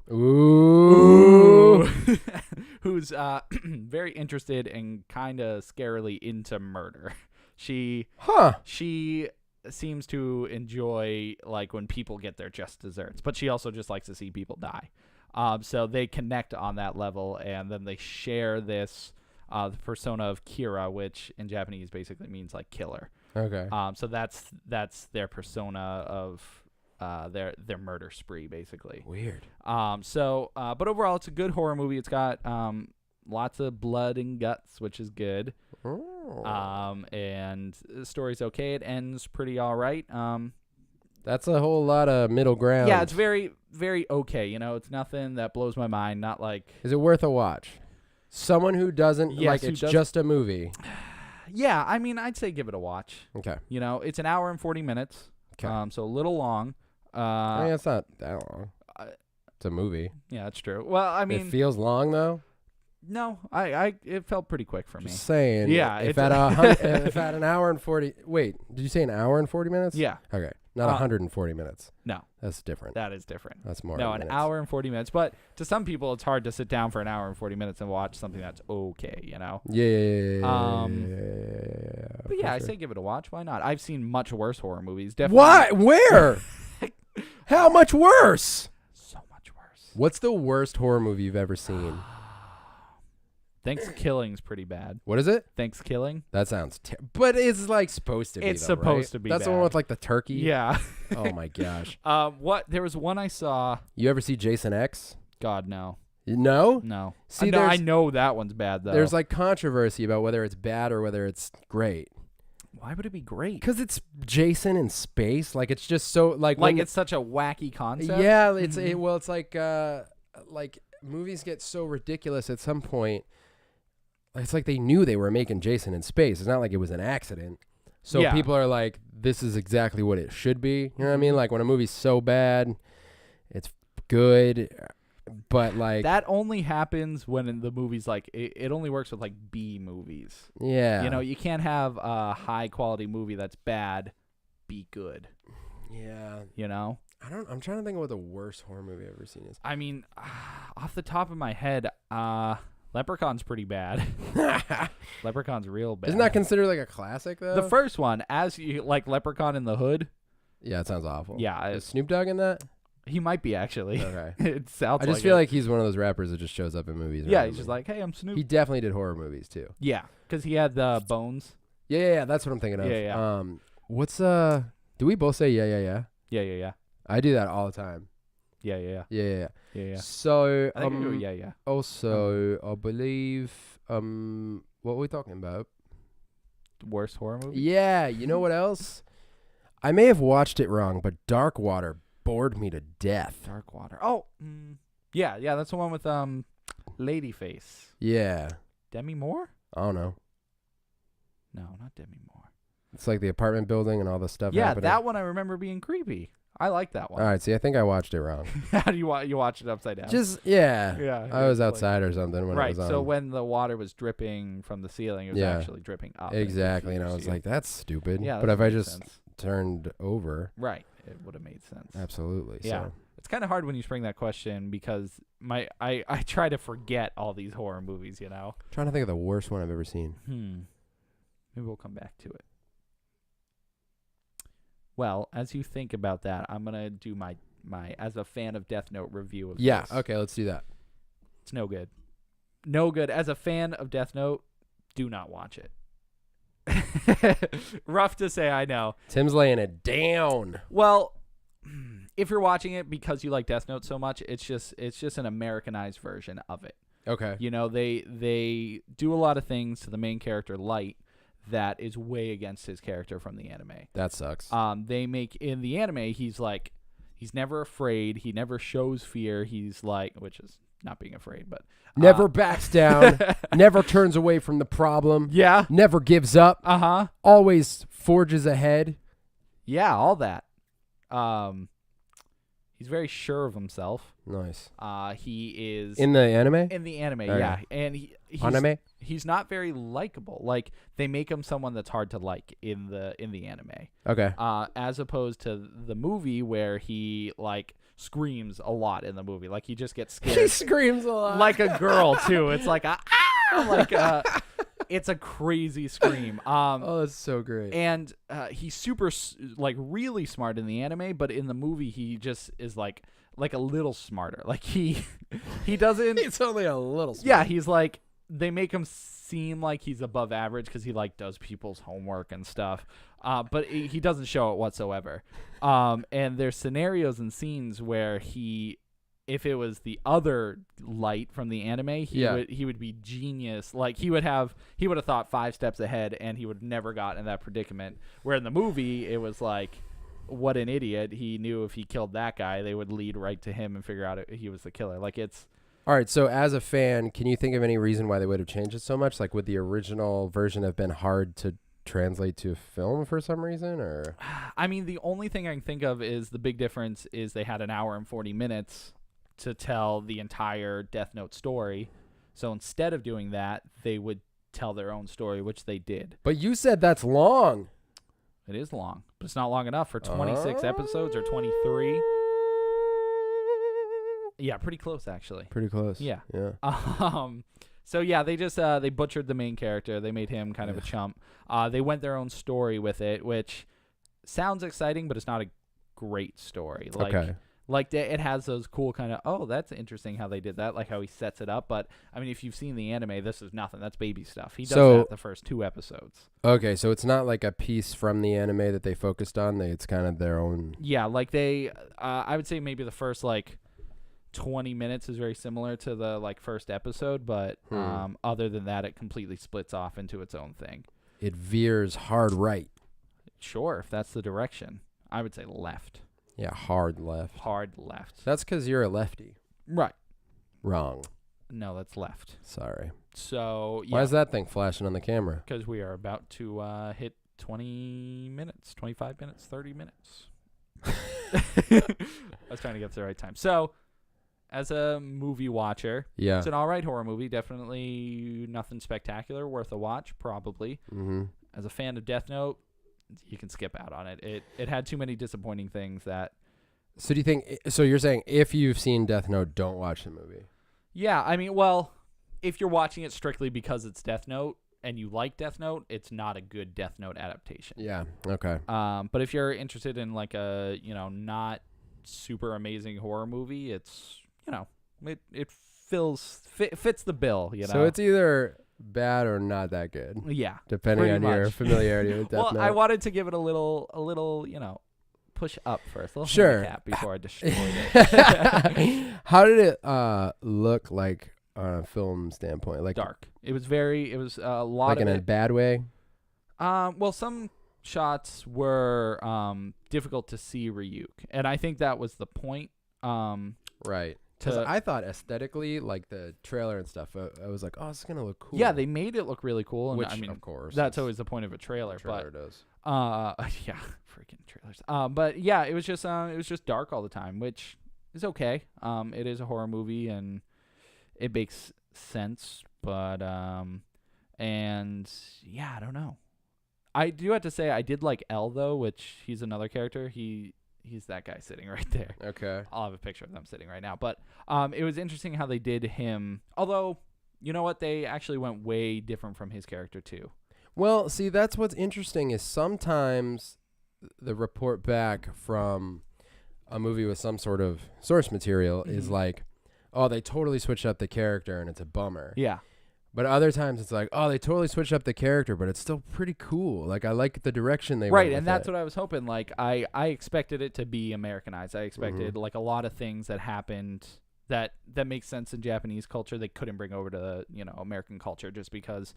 very interested and kind of scarily into murder. She seems to enjoy like when people get their just desserts, but she also just likes to see people die. So they connect on that level, and then they share this the persona of Kira, which in Japanese basically means like killer. Okay. So that's their persona of their murder spree, basically. Weird. But overall, it's a good horror movie. It's got lots of blood and guts, which is good. And the story's okay. It ends pretty all right. That's a whole lot of middle ground. Yeah, it's very, very okay. It's nothing that blows my mind. Not like... Is it worth a watch? Someone who doesn't, it's just a movie. Yeah, I mean, I'd say give it a watch. Okay. It's an hour and 40 minutes. Okay. So a little long. I mean, it's not that long. It's a movie. Yeah, that's true. Well, I mean, it feels long though. no, it felt pretty quick for me. Just saying. Yeah, If it's at if at an hour and 40. Wait, did you say an hour and 40 minutes? Yeah. Okay. Not 140 minutes. No, That's different. that is different. That's more. No, an minutes. hour and 40 minutes. But to some people, it's hard to sit down for an hour and 40 minutes and watch something that's okay, you know? Yeah. But yeah, I say give it a watch. Why not? I've seen much worse horror movies. Definitely. What? Where? How much worse? So much worse. What's the worst horror movie you've ever seen? Thanksgiving's pretty bad. What is it? Thanksgiving? That sounds but it's like supposed to be. It's though, supposed right? to be That's the bad. one with like the turkey. Yeah. Oh my gosh. What? There was one I saw. You ever see Jason X? God, no. No? No. See, no, I there's- know that one's bad, though. There's like controversy about whether it's bad or whether it's great. Why would it be great? Because it's Jason in space. Like it's just so like when it's such a wacky concept? yeah, it's it's like movies get so ridiculous at some point. It's like they knew they were making Jason in space. It's not like it was an accident. So Yeah. people are like, this is exactly what it should be. You know what I mean? Like when a movie's so bad, it's good, but like That only happens when in the movies, like, it only works with, like, B movies. yeah, You know, you can't have a high-quality movie that's bad be good, yeah. you know? I'm trying to think of what the worst horror movie I've ever seen is. I mean, off the top of my head, Leprechaun's pretty bad. Leprechaun's real bad. Isn't that considered like a classic though? the first one, as you like Leprechaun in the Hood? Yeah, it sounds awful. Yeah, Is Snoop Dogg in that? he might be actually. Okay. It sounds. I just like feel it. like he's one of those rappers that just shows up in movies. Yeah, randomly. he's just like, hey, I'm Snoop. He definitely did horror movies too. Yeah, because he had the Bones. Yeah, that's what I'm thinking of. Yeah. What's do we both say yeah? Yeah. I do that all the time. Yeah. Yeah. Yeah. So I think I go, yeah. also I believe what were we talking about? Worst horror movie? Yeah, you know what else? I may have watched it wrong, but Dark Water bored me to death. Dark Water. Oh, yeah. That's the one with Ladyface. Yeah. Demi Moore? I don't know. No, not Demi Moore. It's like the apartment building and all the stuff. Yeah, happening. that one I remember being creepy. I like that one. All right, see, I think I watched it wrong. How do you watch it upside down? Just yeah. Yeah. I was like- outside or something when right. it was on. So when the water was dripping from the ceiling, it was Yeah. actually dripping up. Exactly, and I confused was you. like, that's stupid. yeah. But that if I made just sense. turned over, Right, it would have made sense. absolutely. Yeah. So It's kind of hard when you spring that question because I try to forget all these horror movies, you know. trying to think of the worst one I've ever seen. Maybe we'll come back to it. Well, as you think about that, I'm gonna do my as a fan of Death Note review of Yeah. this. Okay, let's do that. It's no good. No good. As a fan of Death Note, do not watch it. Rough to say, I know. Tim's laying it down. Well, if you're watching it because you like Death Note so much, it's just an Americanized version of it. Okay. You know, they do a lot of things to the main character, Light, that is way against his character from the anime. That sucks. They make in the anime, he's never afraid. He never shows fear. He's like, which is not being afraid, but Never backs down. Never turns away from the problem. Yeah. Never gives up. Always forges ahead. Yeah, all that. He's very sure of himself. Nice. He is In the anime? in the anime, Okay. yeah, and he's not very likable. Like they make him someone that's hard to like in the anime. Okay. As opposed to the movie where he like screams a lot in the movie. Like he just gets scared. He screams a lot. Like a girl too. It's like it's a crazy scream. Oh, that's so great. And he's super like really smart in the anime, but in the movie he just is like a little smarter. Like he doesn't. It's only a little smart. Yeah, he's like they make him seem like he's above average because he like does people's homework and stuff. But he doesn't show it whatsoever. And there's scenarios and scenes where if it was the other Light from the anime, he would be genius. Like he would have thought 5 steps ahead and he would never got in that predicament. Where in the movie it was like, what an idiot. He knew if he killed that guy, they would lead right to him and figure out he was the killer. Like it's All right, so as a fan, can you think of any reason why they would have changed it so much? Like, would the original version have been hard to translate to film for some reason, or? I mean, the only thing I can think of is the big difference is they had an hour and 40 minutes to tell the entire Death Note story. So instead of doing that, they would tell their own story, which they did. But you said that's long. It is long, but it's not long enough for 26 episodes or 23. Yeah, pretty close, actually. Pretty close. Yeah. Yeah. So yeah, they just they butchered the main character. They made him kind of a chump. They went their own story with it, which sounds exciting, but it's not a great story. Like it has those cool kind of, that's interesting how they did that, like how he sets it up. But I mean, if you've seen the anime, this is nothing. That's baby stuff. He does that the first 2 episodes. Okay, so it's not like a piece from the anime that they focused on. It's kind of their own. Yeah, like they, I would say maybe the first 20 minutes is very similar to the first episode, but other than that, it completely splits off into its own thing. It veers hard right. Sure, if that's the direction. I would say left. Yeah, hard left. Hard left. That's because you're a lefty. Right. Wrong. No, that's left. Sorry. So, yeah. Why is that thing flashing on the camera? Because we are about to hit 20 minutes, 25 minutes, 30 minutes. I was trying to get to the right time. So, as a movie watcher, yeah, it's an all right horror movie. Definitely nothing spectacular, worth a watch, probably. Mm-hmm. As a fan of Death Note, you can skip out on it. It had too many disappointing things that... So do you think... So you're saying if you've seen Death Note, don't watch the movie? Yeah, I mean, well, if you're watching it strictly because it's Death Note and you like Death Note, it's not a good Death Note adaptation. Yeah, okay. But if you're interested in a, not super amazing horror movie, it's, it fits the bill, So it's either bad or not that good. Yeah. Depending on your familiarity with Death Note. Well, I wanted to give it a little, push up first. A little sure. handicap before I destroyed it. How did it look like on a film standpoint? Like dark. It was a lot like of in a bad way? Well, some shots were difficult to see Ryuk, and I think that was the point. Right. Because I thought aesthetically, like the trailer and stuff, I was like, oh, this is going to look cool. Yeah, they made it look really cool. And which, I mean, of course. that's always the point of a trailer. Does. Yeah, freaking trailers. But yeah, it was just dark all the time, which is okay. It is a horror movie, and it makes sense. But, and yeah, I don't know. I do have to say, I did like L, though, which he's another character. He's that guy sitting right there. Okay. I'll have a picture of them sitting right now. But it was interesting how they did him. Although, you know what? They actually went way different from his character, too. Well, see, that's what's interesting is sometimes the report back from a movie with some sort of source material is like, oh, they totally switched up the character and it's a bummer. Yeah. But other times it's like, oh, they totally switched up the character, but it's still pretty cool. Like, I like the direction they went right, with and that's it. what I was hoping. Like, I expected it to be Americanized. I expected like a lot of things that happened that make sense in Japanese culture they couldn't bring over to American culture just because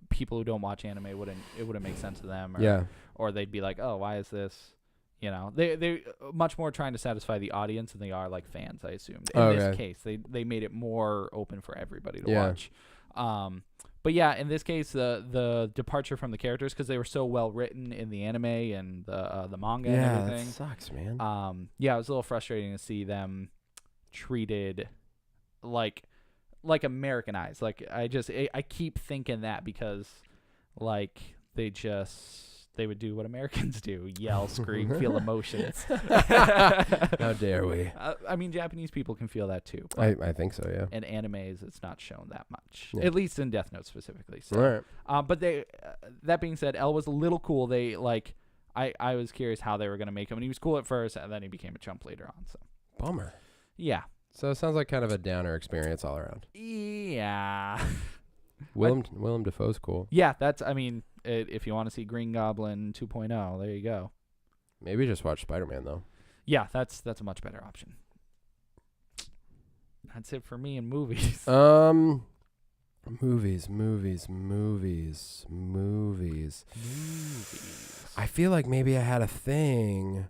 people who don't watch anime wouldn't make sense to them. Or they'd be like, oh, why is this? They much more trying to satisfy the audience than they are like fans. I assumed in this case they made it more open for everybody to watch. But yeah, in this case, the departure from the characters, because they were so well written in the anime and the manga and everything. That sucks, man. Yeah, it was a little frustrating to see them treated like Americanized. Like I keep thinking that because like they would do what Americans do: yell, scream, feel emotions. How dare we? I mean, Japanese people can feel that too. I think so, yeah. In animes, it's not shown that much, Yeah. at least in Death Note specifically. So. Right. But that being said, L was a little cool. They I was curious how they were gonna make him, and he was cool at first, and then he became a chump later on. So Bummer. yeah. So it sounds like kind of a downer experience all around. Yeah. Willem Dafoe's cool. Yeah, I mean, if you want to see Green Goblin 2.0, there you go. Maybe just watch Spider-Man though. Yeah, that's a much better option. That's it for me in movies. Movies. I feel like maybe I had a thing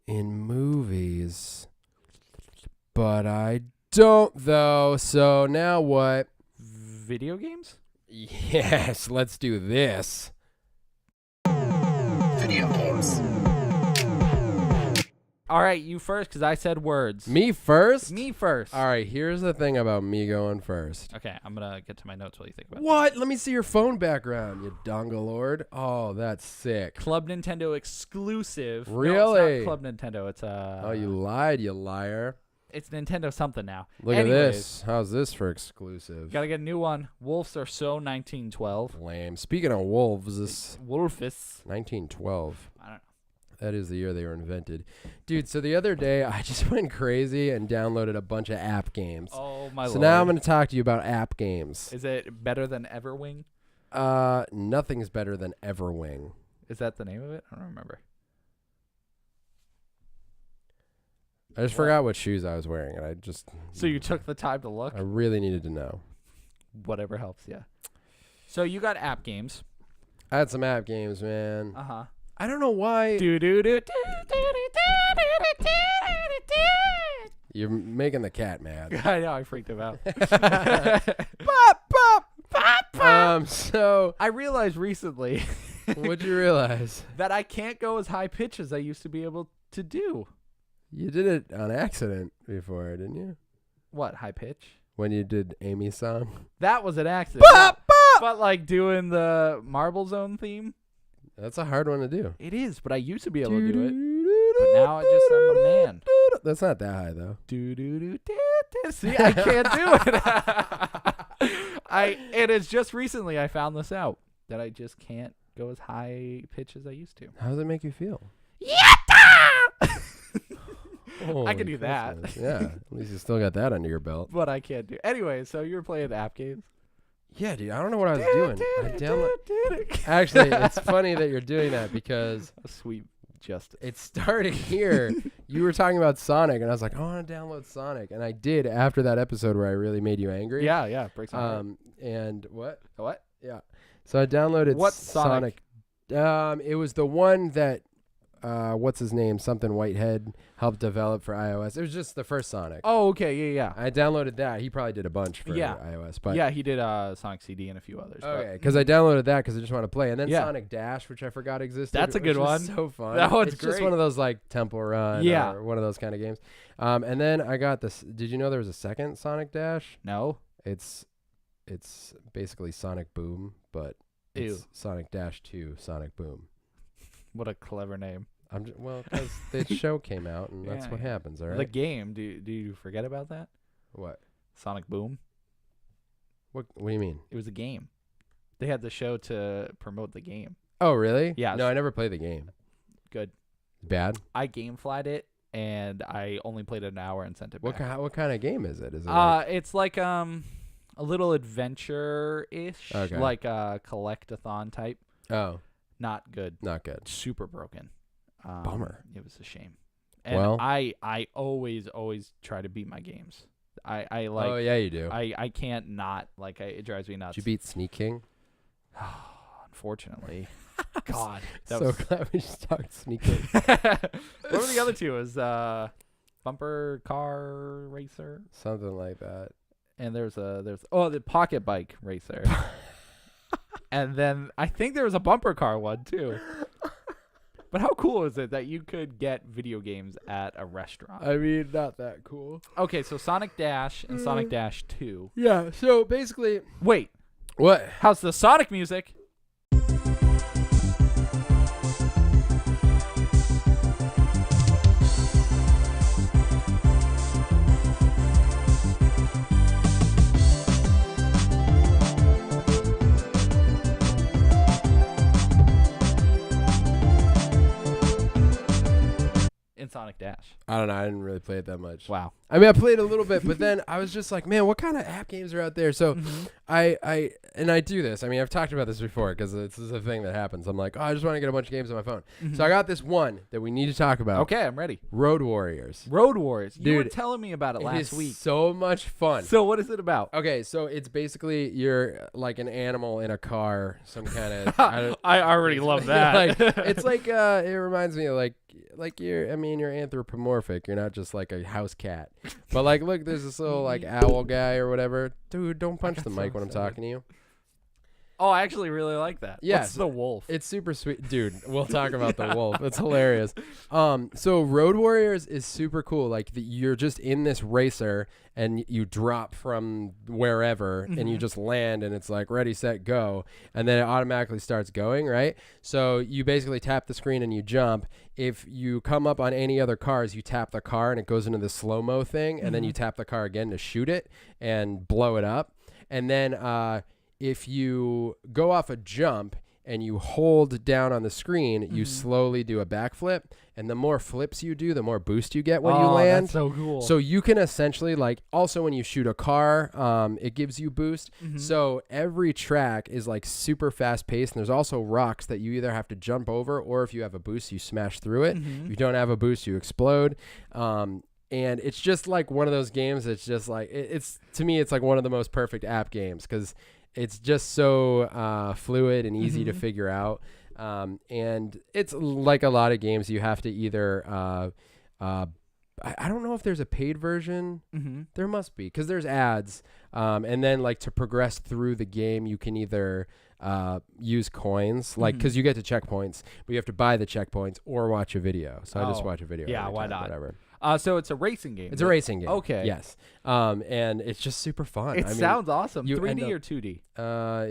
in movies, but I don't though. So now what? Video games? Yes, let's do this. video games. All right, you first, because I said words. Me first? Me first. All right, here's the thing about me going first. Okay, I'm going to get to my notes while you think about What? Let me see your phone background, you dongle lord. Oh, that's sick. Club Nintendo exclusive. No, Really? it's not Club Nintendo. It's Oh, you lied, you liar. It's Nintendo something now. Look Anyways, at this. How's this for exclusive? Gotta get a new one. Wolves Are So 1912. Lame. Speaking of wolves, this Wolfus. 1912. I don't know. That is the year they were invented. Dude, so the other day, I just went crazy and downloaded a bunch of app games. Oh, my lord. So now I'm going to talk to you about app games. Is it better than Everwing? Nothing's better than Everwing. Is that the name of it? I don't remember. I just forgot what shoes I was wearing, and I just... So you took the time to look? I really needed to know. Whatever helps, yeah. So you got app games. I had some app games, man. Uh-huh. I don't know why... You're making the cat mad. I know, I freaked him out. So... I realized recently... What'd you realize? that I can't go as high pitch as I used to be able to do. You did it on accident before, didn't you? What, high pitch? When you did Amy's song? That was an accident. But like doing the Marble Zone theme? That's a hard one to do. It is, but I used to be able to do it. But now I'm a man. That's not that high, though. See, I can't do it. It is just recently I found this out, that I just can't go as high pitch as I used to. How does it make you feel? I can do that. Yeah, at least you still got that under your belt. But I can't do. Anyway, so you were playing app games? Yeah, dude, I don't know what I was doing. Actually, it's funny that you're doing that because Sweet justice. it started here. You were talking about Sonic, and I was like, I want to download Sonic, and I did after that episode where I really made you angry. Yeah, breaks my heart. And what? What? Yeah. So I downloaded What Sonic? It was the one that what's his name? Something Whitehead helped develop for iOS. It was just the first Sonic. Oh, okay, yeah. I downloaded that. He probably did a bunch for iOS, but Yeah, he did Sonic CD and a few others. okay, because I downloaded that because I just want to play, and then Yeah. Sonic Dash, which I forgot existed. That's a good which was one. So fun. That one's it's just great. one of those like Temple Run, Yeah. or one of those kind of games. And then I got this. Did you know there was a second Sonic Dash? No? It's basically Sonic Boom, but it's Ew. Sonic Dash 2 Sonic Boom. What a clever name. Well, because the show came out, and that's Yeah, what yeah. happens, all right? The game, do you forget about that? What? Sonic Boom? What do you mean? It was a game. They had the show to promote the game. Oh, really? Yeah. No, I never played the game. Good. Bad? I gameflied it, and I only played it an hour and sent it What back. what kind of game is it? Is it It's like a little adventure-ish, Okay. like a collect-a-thon type. oh, Not good. not good. Super broken. Bummer. It was a shame. And Well- I always try to beat my games. I like. Oh, yeah, you do. I can't not like. It drives me nuts. Did you beat Sneak King? Unfortunately. God. That So was. glad we just talked Sneak King. What were the other two? It was bumper car racer, Something like that. and there's the pocket bike racer. And then I think there was a bumper car one too. But how cool is it that you could get video games at a restaurant? I mean, not that cool. Okay, so Sonic Dash and Sonic Dash 2. Yeah, so basically... Wait, What? how's the Sonic music? In Sonic Dash. I don't know. I didn't really play it that much. Wow. I mean, I played a little bit, but then I was just like, man, what kind of app games are out there? So I do this. I mean, I've talked about this before because this is a thing that happens. I'm like, oh, I just want to get a bunch of games on my phone. So I got this one that we need to talk about. Okay, I'm ready. Road Warriors. Road Wars. You were Dude, telling me about it It last is week. so much fun. So what is it about? Okay, so it's basically you're like an animal in a car, some kind of. I already love that. It's like it reminds me of like you're anthropomorphic. You're not just like a house cat. But like, look, there's this little like owl guy or whatever. Dude, don't punch the mic when I'm talking to you. Oh, I actually really like that. Yes. What's the wolf? It's super sweet. Dude, we'll talk about the wolf. It's hilarious. So Road Warriors is super cool. Like you're just in this racer and you drop from wherever and you just land and it's like ready, set, go. And then it automatically starts going, right? So you basically tap the screen and you jump. If you come up on any other cars, you tap the car and it goes into the slow-mo thing. And then you tap the car again to shoot it and blow it up. And then if you go off a jump and you hold down on the screen, you slowly do a backflip. And the more flips you do, the more boost you get when you land. That's so cool. So you can essentially, like, also when you shoot a car, it gives you boost. So every track is like super fast paced. And there's also rocks that you either have to jump over, or if you have a boost, you smash through it. If you don't have a boost, you explode. And it's just like one of those games that's just like, it's to me, it's like one of the most perfect app games because it's just so fluid and easy to figure out. And it's like a lot of games, you have to either, I don't know if there's a paid version. There must be, because there's ads. And then like to progress through the game, you can either use coins, like because you get to checkpoints, but you have to buy the checkpoints or watch a video. So I just watch a video. Yeah, why time, not? Whatever. So it's a racing game. It's a racing game. Okay. Yes. And it's just super fun. It sounds awesome. you 3D end up- or 2D?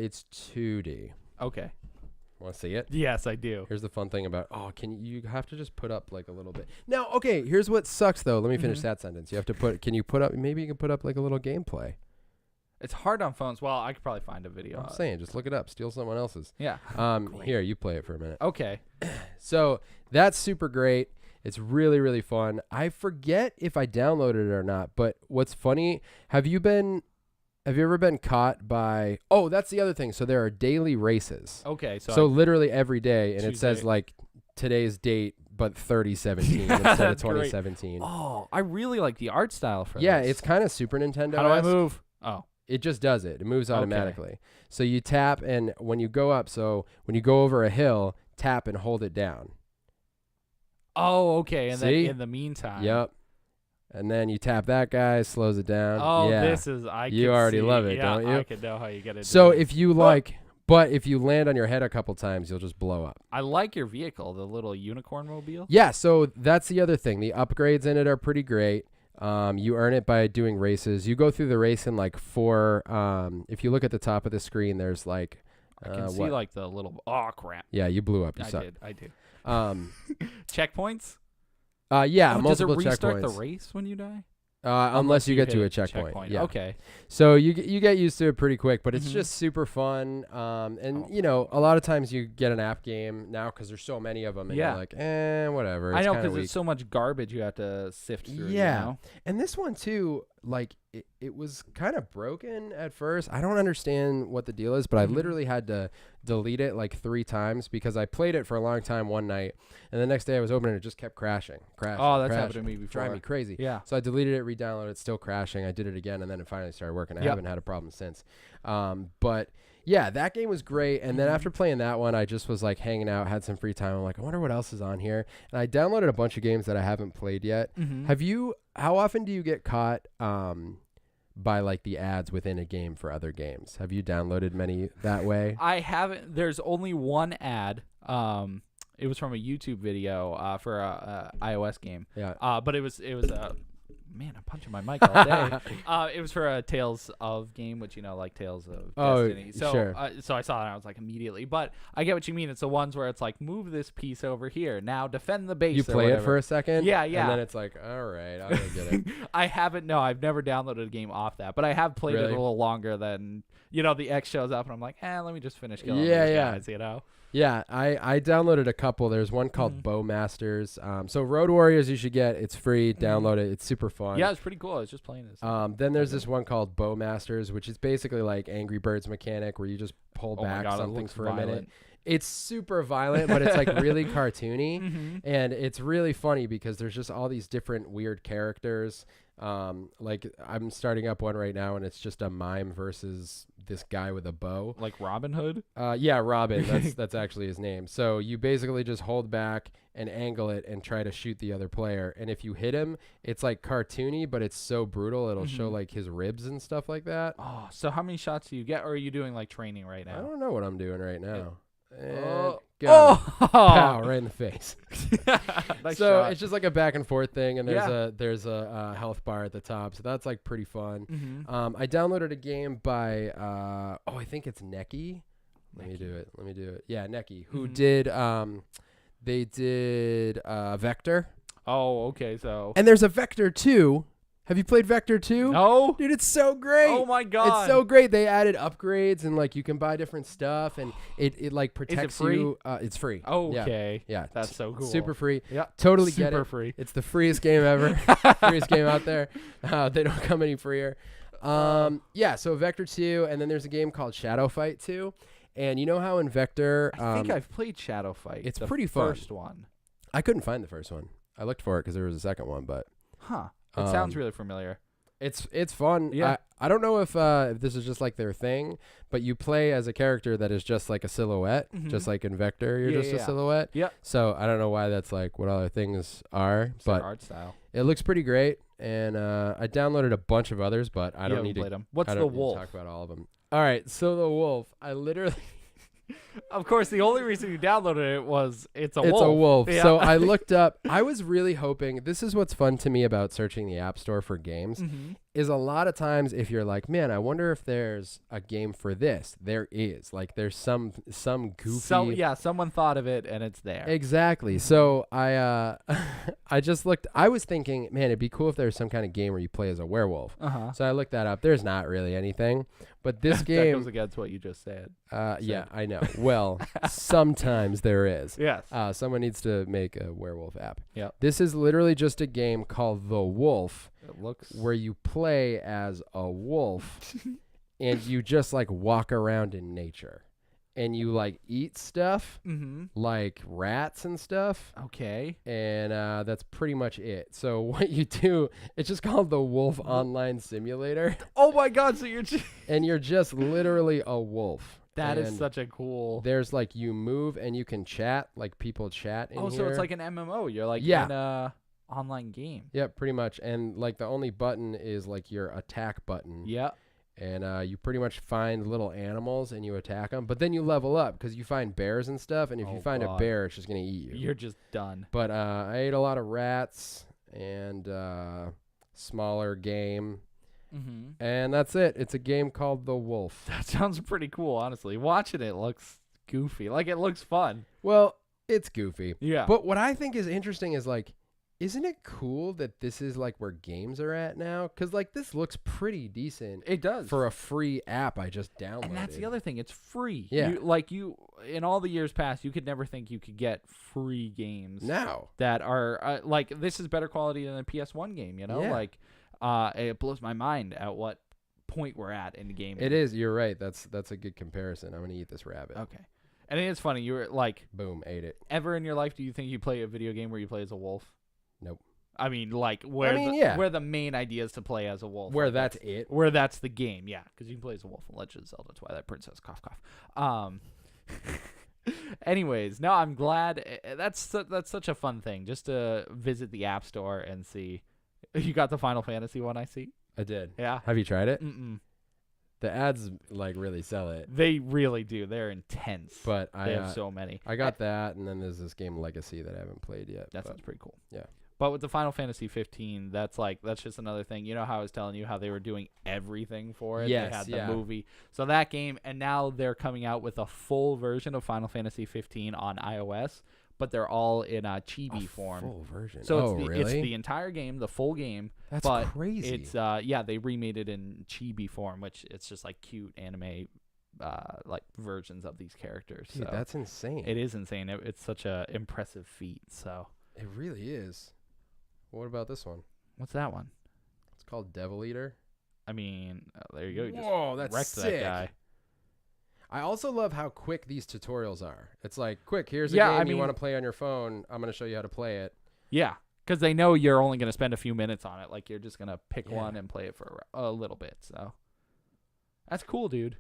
It's 2D. Okay. Want to see it? Yes, I do. Here's the fun thing about, you have to just put up like a little bit. Now, okay, here's what sucks though. Let me finish that sentence. You have to maybe you can put up like a little gameplay. It's hard on phones. Well, I could probably find a video. I'm saying, just look it up, steal someone else's. Yeah. Here, you play it for a minute. Okay. So that's super great. It's really, really fun. I forget if I downloaded it or not, but what's funny, have you ever been caught by, that's the other thing. So there are daily races. Okay. So literally every day, and it says Tuesday. like today's date, but 3017 instead of That's great. 2017. Oh, I really like the art style for Yeah, this. it's kind of Super Nintendo. How do I move? Oh. It just does it. It moves automatically. So you tap, and when you go up, so when you go over a hill, tap and hold it down. Oh, okay. And See? then in the meantime. Yep. And then you tap that guy, slows it down. Oh, yeah. this is You already love it, yeah, don't you? I can know how you get it. So if you but if you land on your head a couple times, you'll just blow up. I like your vehicle, the little unicorn mobile. Yeah, so that's the other thing. The upgrades in it are pretty great. You earn it by doing races. You go through the race in like 4. If you look at the top of the screen, there's like I can see like the little. Oh crap! Yeah, you blew up. You suck. I did. Checkpoints. Yeah, Does it multiple restart the checkpoints. race when you die? Unless you get to hit a checkpoint. Yeah. Okay. So you get used to it pretty quick, but it's just super fun. And a lot of times you get an app game now because there's so many of them, and you're like, whatever. I know because there's so much garbage you have to sift through. Yeah. You know? And this one too, like it was kind of broken at first. I don't understand what the deal is, but I literally had to delete it like 3 times because I played it for a long time one night, and the next day I was opening it, just kept crashing. Oh, that's happened to me before. Driving me crazy. Yeah. So I deleted it, re-downloaded it, still crashing. I did it again, and then it finally started working. I haven't had a problem since. But yeah, that game was great. And then after playing that one, I just was like hanging out, had some free time. I'm like, I wonder what else is on here. And I downloaded a bunch of games that I haven't played yet. How often do you get caught by like the ads within a game for other games? Have you downloaded many that way? I haven't. There's only one ad. It was from a YouTube video for a iOS game. Yeah. But it was man, I'm punching my mic all day. It was for a Tales of game, which like Tales of Destiny. So sure. So I saw it and I was like immediately. But I get what you mean. It's the ones where it's like move this piece over here. Now defend the base. You or play it whatever. for a second? Yeah. And then it's like, all right, I'll go get it. I haven't. No, I've never downloaded a game off that, but I have played it a little longer than the X shows up, and I'm like, let me just finish killing these guys. Yeah, I downloaded a couple. There's one called Bowmasters. So Road Warriors you should get. It's free. Download it. It's super fun. Yeah, it's pretty cool. I was just playing this. Then there's this one called Bowmasters, which is basically like Angry Birds mechanic where you just pull back something for a minute. It's super violent, but it's like really cartoony. And it's really funny because there's just all these different weird characters. Like I'm starting up one right now and it's just a mime versus this guy with a bow. Like Robin Hood? Yeah, Robin. That's actually his name. So you basically just hold back and angle it and try to shoot the other player. And if you hit him, it's like cartoony, but it's so brutal it'll show like his ribs and stuff like that. Oh, so how many shots do you get, or are you doing like training right now? I don't know what I'm doing right now. Oh. Got him. Pow, right in the face. Nice So shot. it's just like a back and forth thing, and there's a health bar at the top, so that's like pretty fun. I downloaded a game by I think it's Neki. Let me do it. Yeah, Neki, who did they did Vector. Oh, okay. So And there's a Vector 2. Have you played Vector 2? no, Dude, it's so great. Oh my god, It's so great. They added upgrades and like you can buy different stuff and it like protects free? you. It's free. Okay, Yeah. that's so cool. Super free. Yeah, Totally super get it. free. It's the freest game ever. Freest game out there. They don't come any freer. So Vector 2, and then there's a game called Shadow Fight 2. And you know how in Vector I think I've played Shadow Fight. it's the pretty fun. First one. I couldn't find the first one. I looked for it because there was a second one, but It sounds really familiar. it's fun. Yeah. I don't know if this is just like their thing, but you play as a character that is just like a silhouette, just like in Vector, you're just a silhouette. Yeah. So I don't know why that's like what other things are, It's their but art style. it looks pretty great. And I downloaded a bunch of others, but I don't need to play them. What's I the don't need to wolf? talk about all of them. All right, so the wolf. I literally Of course, the only reason you downloaded it was it's a it's wolf. a wolf. Yeah. So I looked up. I was really hoping. This is what's fun to me about searching the App Store for games. Is a lot of times if you're like, man, I wonder if there's a game for this. There is. Like there's some goofy. So yeah, someone thought of it and it's there. Exactly. So I I just looked. I was thinking, man, it'd be cool if there was some kind of game where you play as a werewolf. So I looked that up. There's not really anything. But this that game goes against what you just said. yeah, I know. Well, sometimes there is. Yes. Someone needs to make a werewolf app. Yep. This is literally just a game called The Wolf, It looks where you play as a wolf and you just like walk around in nature and you like eat stuff like rats and stuff. okay. And that's pretty much it. So what you do, it's just called the Wolf Online Simulator. Oh my god, so you're And you're just literally a wolf. That is And such a cool. there's like you move and you can chat, like people chat in here. So it's like an MMO. You're like Yeah. in a online game. Yeah, pretty much. And like the only button is like your attack button. Yeah. And you pretty much find little animals and you attack them. But then you level up because you find bears and stuff. And if you find a bear, it's just going to eat you. You're just done. But I ate a lot of rats and smaller game. And that's it. It's a game called The Wolf. That sounds pretty cool, honestly. Watching it looks goofy. Like it looks fun. Well, it's goofy. Yeah. But what I think is interesting is like, isn't it cool that this is like where games are at now? Because like this looks pretty decent. It does. For a free app I just downloaded. And that's the other thing. It's free. Yeah. You, in all the years past, you could never think you could get free games now that are like this is better quality than a PS1 game. You know, Yeah. like it blows my mind at what point we're at in the game. It is. You're right. That's a good comparison. I'm gonna eat this rabbit. Okay. And it's funny. You were like, Boom, ate it. ever in your life do you think you play a video game where you play as a wolf? Nope. I mean, like where where the main idea is to play as a wolf. Where like, that's it. Where that's the game, yeah, because you can play as a wolf in Legend of Zelda: Twilight Princess. Cough, cough. Anyways, no, I'm glad. That's such a fun thing, just to visit the App Store and see. You got the Final Fantasy one, I see. I did. Yeah. Have you tried it? Mm-mm. The ads like really sell it. They really do. They're intense. But they have so many. I got that, and then there's this game Legacy that I haven't played yet. That sounds pretty cool. Yeah. But with the Final Fantasy 15, that's just another thing. You know how I was telling you how they were doing everything for it? Yes, they had the movie. So that game, and now they're coming out with a full version of Final Fantasy 15 on iOS, but they're all in a chibi form. Full version. So really? It's the entire game, the full game. That's but crazy. It's they remade it in chibi form, which it's just like cute anime like versions of these characters. Dude, so that's insane. it is insane. It's such a impressive feat. So It really is. What about this one? what's that one? It's called Devil Eater. I mean, there you go. You Whoa, just that's wrecked sick. that guy. I also love how quick these tutorials are. It's like, quick, here's a Yeah, game I you mean- want to play on your phone. I'm going to show you how to play it. Yeah, because they know you're only going to spend a few minutes on it. Like, you're just going to pick Yeah. one and play it for a little bit. So that's cool, dude.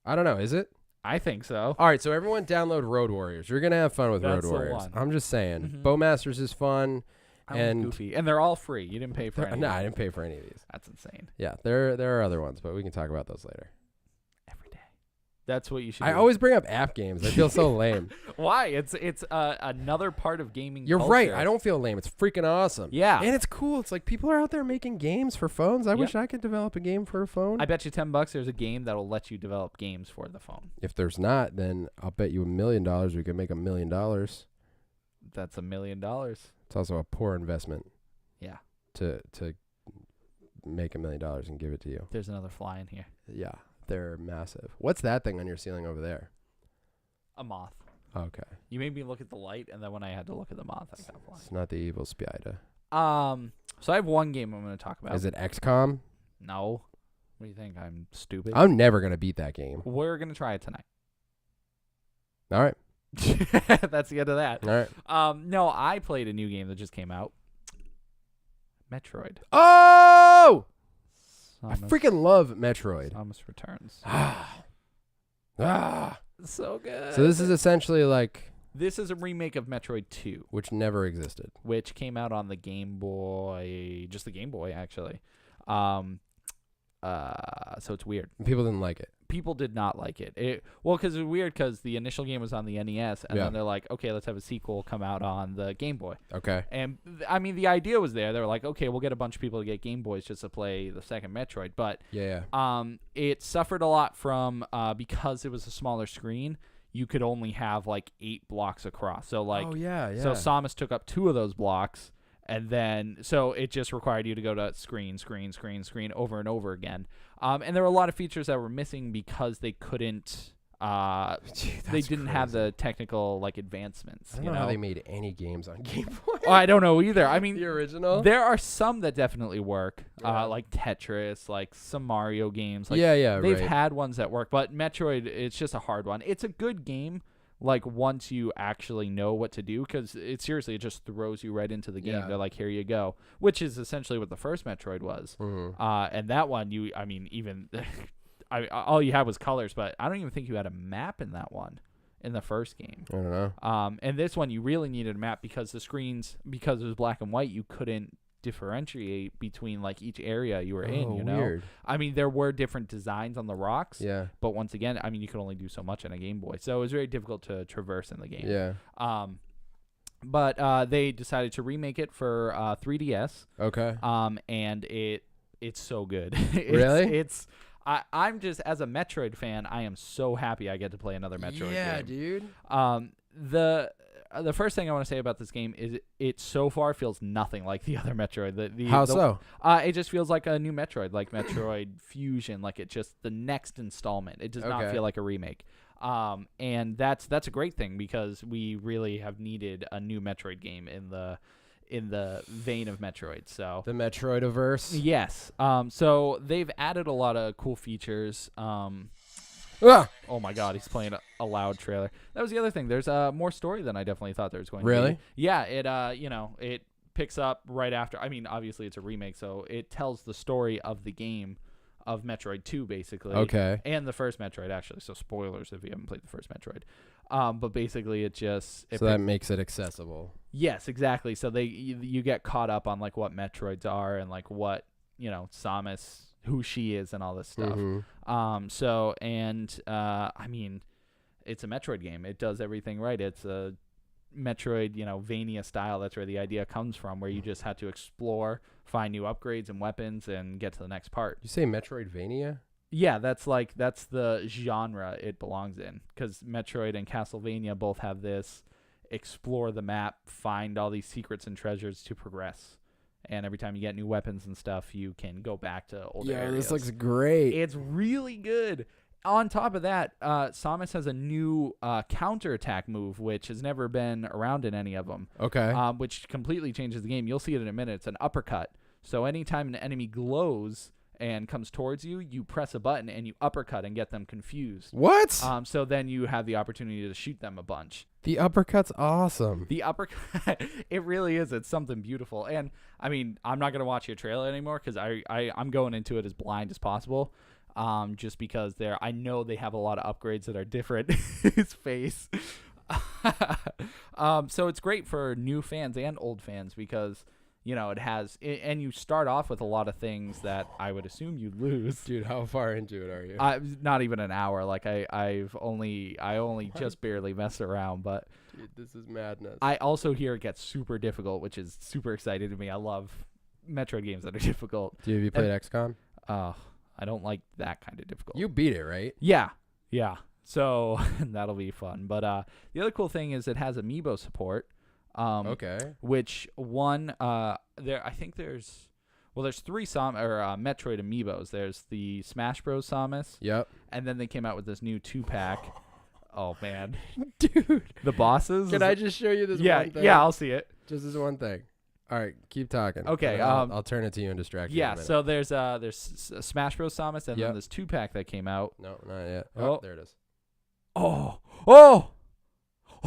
I don't know. Is it? I think so. All right, so everyone download Road Warriors. You're gonna have fun with That's Road the Warriors. one. I'm just saying. Mhm. Bowmasters is fun. And goofy, and they're all free. You didn't pay for any. No, I didn't pay for any of these. That's insane. Yeah, there are other ones, but we can talk about those later. Every day. That's what you should. I do. always bring up app games. I feel so lame. Why? It's another part of gaming. You're culture. right. I don't feel lame. It's freaking awesome. Yeah. And it's cool. It's like people are out there making games for phones. I wish I could develop a game for a phone. I bet you $10 there's a game that'll let you develop games for the phone. If there's not, then I'll bet you $1 million we can make $1 million. That's $1 million. It's also a poor investment. Yeah. To make $1 million and give it to you. There's another fly in here. Yeah, they're massive. What's that thing on your ceiling over there? A moth. Okay. You made me look at the light, and then when I had to look at the moth, I got blind. It's not the evil spider. So I have one game I'm going to talk about. Is it XCOM? No. What do you think? I'm stupid. I'm never gonna beat that game. We're going to try it tonight. All right. That's the end of that. All right. No, I played a new game that just came out. Metroid. Oh! I Samus- freaking love Metroid. Samus Returns. Ah. So good. So this is essentially like This is a remake of Metroid 2, which never existed. which came out on the Game Boy, just the Game Boy actually. So it's weird. People didn't like it. People did not like it. Well, because it's weird because the initial game was on the NES, and Yeah. then they're like, okay, let's have a sequel come out on the Game Boy. Okay. And I mean, the idea was there. They were like, okay, we'll get a bunch of people to get Game Boys just to play the second Metroid. But Yeah. it suffered a lot from because it was a smaller screen. You could only have like 8 blocks across. So like, oh yeah. so Samus took up 2 of those blocks, and then so it just required you to go to screen over and over again. And there were a lot of features that were missing because they couldn't. They didn't have the technical like advancements. I don't know how they made any games on Game Boy. Oh, I don't know either. I mean, the original. there are some that definitely work, Yeah. like Tetris, like some Mario games. Like, yeah. they've right. had ones that work, but Metroid, it's just a hard one. It's a good game, like once you actually know what to do, because it just throws you right into the game. Yeah. They're like, here you go, which is essentially what the first Metroid was. Mhm. And that one, even all you had was colors, but I don't even think you had a map in that one in the first game. I don't know. And this one, you really needed a map because the screens, because it was black and white, you couldn't differentiate between like each area you were in. You know, Weird. I mean, there were different designs on the rocks. Yeah. But once again, I mean, you could only do so much in a Game Boy, so it was very difficult to traverse in the game. Yeah. But they decided to remake it for 3DS. Okay. And it's so good. Really? I'm just, as a Metroid fan, I am so happy I get to play another Metroid game. dude. The first thing I want to say about this game is it so far feels nothing like the other Metroid. How so? It just feels like a new Metroid, like Metroid Fusion, like it just the next installment. It does not Okay. feel like a remake. And that's a great thing because we really have needed a new Metroid game in the vein of Metroid. So The Metroidiverse. yes. So they've added a lot of cool features. Ah! Oh my God, he's playing a loud trailer. That was the other thing. There's more story than I definitely thought there was going to be. Really? Yeah. It picks up right after. I mean, obviously it's a remake, so it tells the story of the game of Metroid 2, basically. Okay. And the first Metroid, actually. So spoilers if you haven't played the first Metroid. But basically it So that makes it accessible. Yes, exactly. So you get caught up on like what Metroids are and like what, Samus, who she is and all this stuff. Mhm. I mean, it's a Metroid game. It does everything right. It's a Metroid, Vania style. That's where the idea comes from, where you just had to explore, find new upgrades and weapons, and get to the next part. You say Metroidvania? Yeah, that's the genre it belongs in, because Metroid and Castlevania both have this explore the map, find all these secrets and treasures to progress. And every time you get new weapons and stuff, you can go back to older areas. This looks great. It's really good. On top of that, Samus has a new counterattack move, which has never been around in any of them. Okay. Which completely changes the game. You'll see it in a minute. It's an uppercut. So anytime an enemy glows and comes towards you, you press a button and you uppercut and get them confused. What? So then you have the opportunity to shoot them a bunch. The uppercut's awesome. The uppercut, it really is. It's something beautiful. And, I mean, I'm not going to watch your trailer anymore because I'm going into it as blind as possible. just because I know they have a lot of upgrades that are different. His face. So it's great for new fans and old fans because, it has, and you start off with a lot of things that I would assume you'd lose. Dude, how far into it are you? Not even an hour. Like I only just barely messed around, but Dude, this is madness. I also hear it gets super difficult, which is super exciting to me. I love Metroid games that are difficult. Dude, have you played XCOM? I don't like that kind of difficult. You beat it, right? Yeah. So that'll be fun. But the other cool thing is it has amiibo support. Okay. Which one? I think there's 3 Metroid amiibos. There's the Smash Bros. Samus. Yep. And then they came out with this new 2-pack. Oh man, Dude, the bosses. can I just show you this? Yeah, one thing? yeah, I'll see it. Just this one thing. All right, keep talking. Okay, I'll turn it to you and distract you. Yeah, so there's Smash Bros. Samus, and Yep. then this 2-pack that came out. No, not yet. Oh. Oh, there it is. Oh,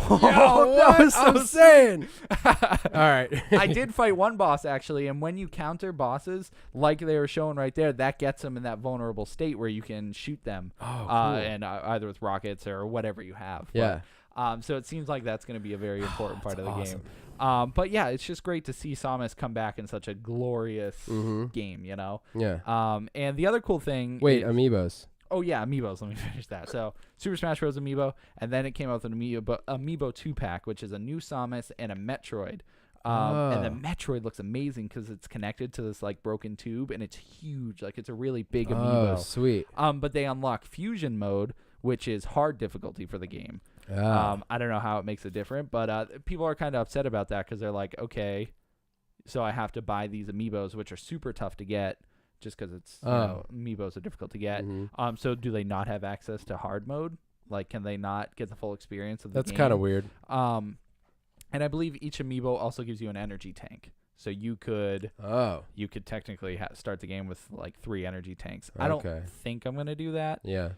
Yo, that was I'm so saying. All right. I did fight one boss actually, and when you counter bosses, like they were showing right there, that gets them in that vulnerable state where you can shoot them, Oh, cool. and either with rockets or whatever you have. Yeah. But, so it seems like that's going to be a very important part of the awesome. game. But yeah, it's just great to see Samus come back in such a glorious game, Yeah. And the other cool thing. Wait, amiibos. Oh yeah, amiibos. Let me finish that. So Super Smash Bros. Amiibo, and then it came out with an Amiibo 2-pack, which is a new Samus and a Metroid. And the Metroid looks amazing because it's connected to this like broken tube, and it's huge. Like it's a really big amiibo. Oh, sweet. But they unlock fusion mode, which is hard difficulty for the game. Ah. I don't know how it makes it different, but people are kind of upset about that because they're like, okay, so I have to buy these amiibos, which are super tough to get. Just because it's amiibos are difficult to get. Mm-hmm. So do they not have access to hard mode? Like, can they not get the full experience of the game? That's kind of weird. And I believe each amiibo also gives you an energy tank. So you could technically start the game with like 3 energy tanks. I don't think I'm gonna do that. Yeah.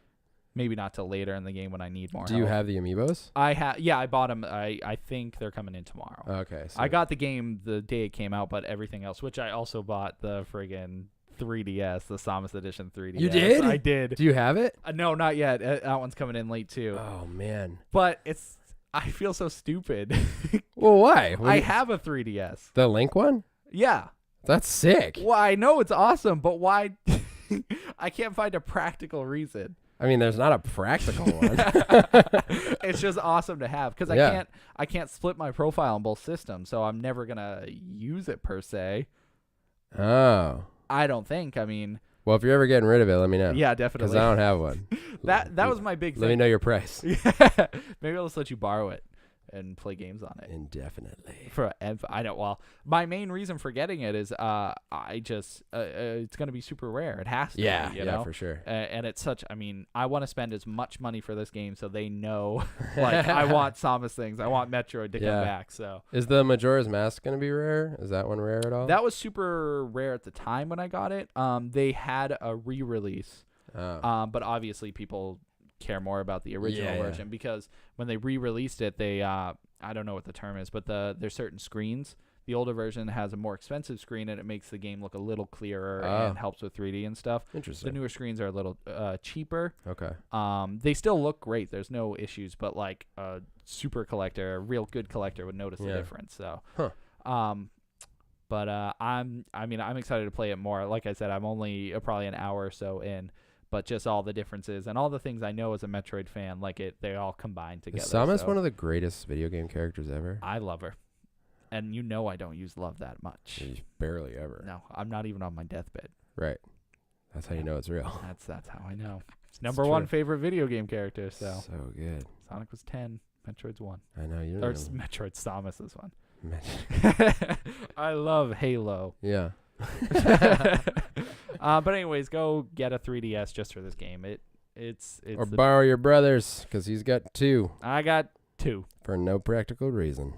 Maybe not till later in the game when I need more. Do you have the amiibos? I bought them. I think they're coming in tomorrow. Okay. So I got the game the day it came out, but everything else, which I also bought the friggin' 3DS, the Samus Edition 3DS. You did? I did. Do you have it? No, not yet. That one's coming in late too. Oh man. But I feel so stupid. Well, why? I have a 3DS. The Link one? Yeah. That's sick. Well, I know it's awesome, but why? I can't find a practical reason. I mean, there's not a practical one. It's just awesome to have because I can't split my profile on both systems, so I'm never gonna use it per se. Oh. I don't think. I mean, well, if you're ever getting rid of it, let me know. Yeah, definitely. Because I don't have one. that was my big thing. Let me know your price. Yeah. Maybe I'll just let you borrow it and play games on it. Indefinitely. I don't. Well, my main reason for getting it is it's gonna be super rare. It has to. Yeah. Be, Yeah, for sure. And it's such. I mean, I want to spend as much money for this game so they know. Like, I want Samus things. I want Metroid to come back. So. Is the Majora's Mask gonna be rare? Is that one rare at all? That was super rare at the time when I got it. They had a re-release. But obviously people care more about the original version because when they re-released it, they I don't know what the term is, but there's certain screens. The older version has a more expensive screen, and it makes the game look a little clearer and helps with 3D and stuff. Interesting. The newer screens are a little cheaper. Okay. They still look great. There's no issues, but like a super collector, a real good collector would notice the difference. So. But I'm excited to play it more. Like I said, I'm only probably an hour or so in. But just all the differences and all the things I know as a Metroid fan, they all combine together. Is Samus one of the greatest video game characters ever? I love her. And I don't use love that much. Barely ever. No, I'm not even on my deathbed. Right. That's how you know it's real. That's how I know. It's number one favorite video game character. So good. Sonic was 10. Metroid's 1. I know you. Or Metroid Samus is 1. I love Halo. Yeah. But anyways, go get a 3DS just for this game. It's or borrow your brother's because he's got 2. I got 2 for no practical reason.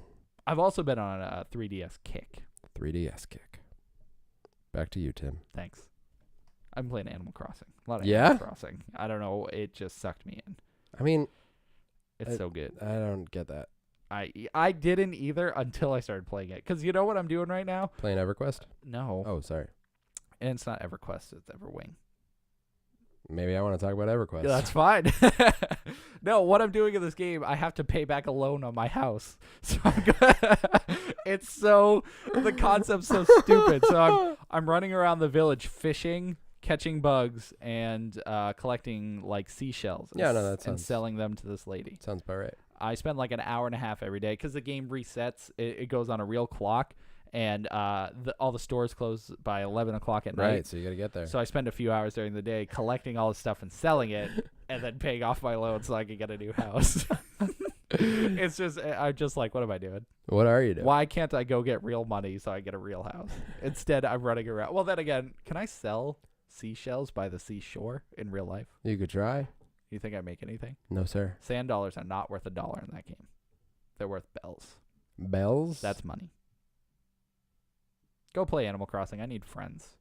I've also been on a 3DS kick. 3DS kick. Back to you, Tim. Thanks. I'm playing Animal Crossing. A lot of Yeah? Animal Crossing. I don't know. It just sucked me in. I mean, it's so good. I don't get that. I didn't either until I started playing it. Because you know what I'm doing right now? Playing EverQuest? No. Oh, sorry. And it's not EverQuest. It's Everwing. Maybe I want to talk about EverQuest. Yeah, that's fine. No, what I'm doing in this game, I have to pay back a loan on my house. So the concept's so stupid. So I'm running around the village fishing, catching bugs, and collecting like seashells. And selling them to this lady. Sounds about right. I spend like an hour and a half every day because the game resets. It goes on a real clock. And all the stores close by 11 o'clock at night. Right, so you got to get there. So I spend a few hours during the day collecting all this stuff and selling it and then paying off my loan so I can get a new house. I'm just like, what am I doing? What are you doing? Why can't I go get real money so I get a real house? Instead, I'm running around. Well, then again, can I sell seashells by the seashore in real life? You could try. You think I make anything? No, sir. Sand dollars are not worth $1 in that game. They're worth bells. Bells? That's money. Go play Animal Crossing. I need friends.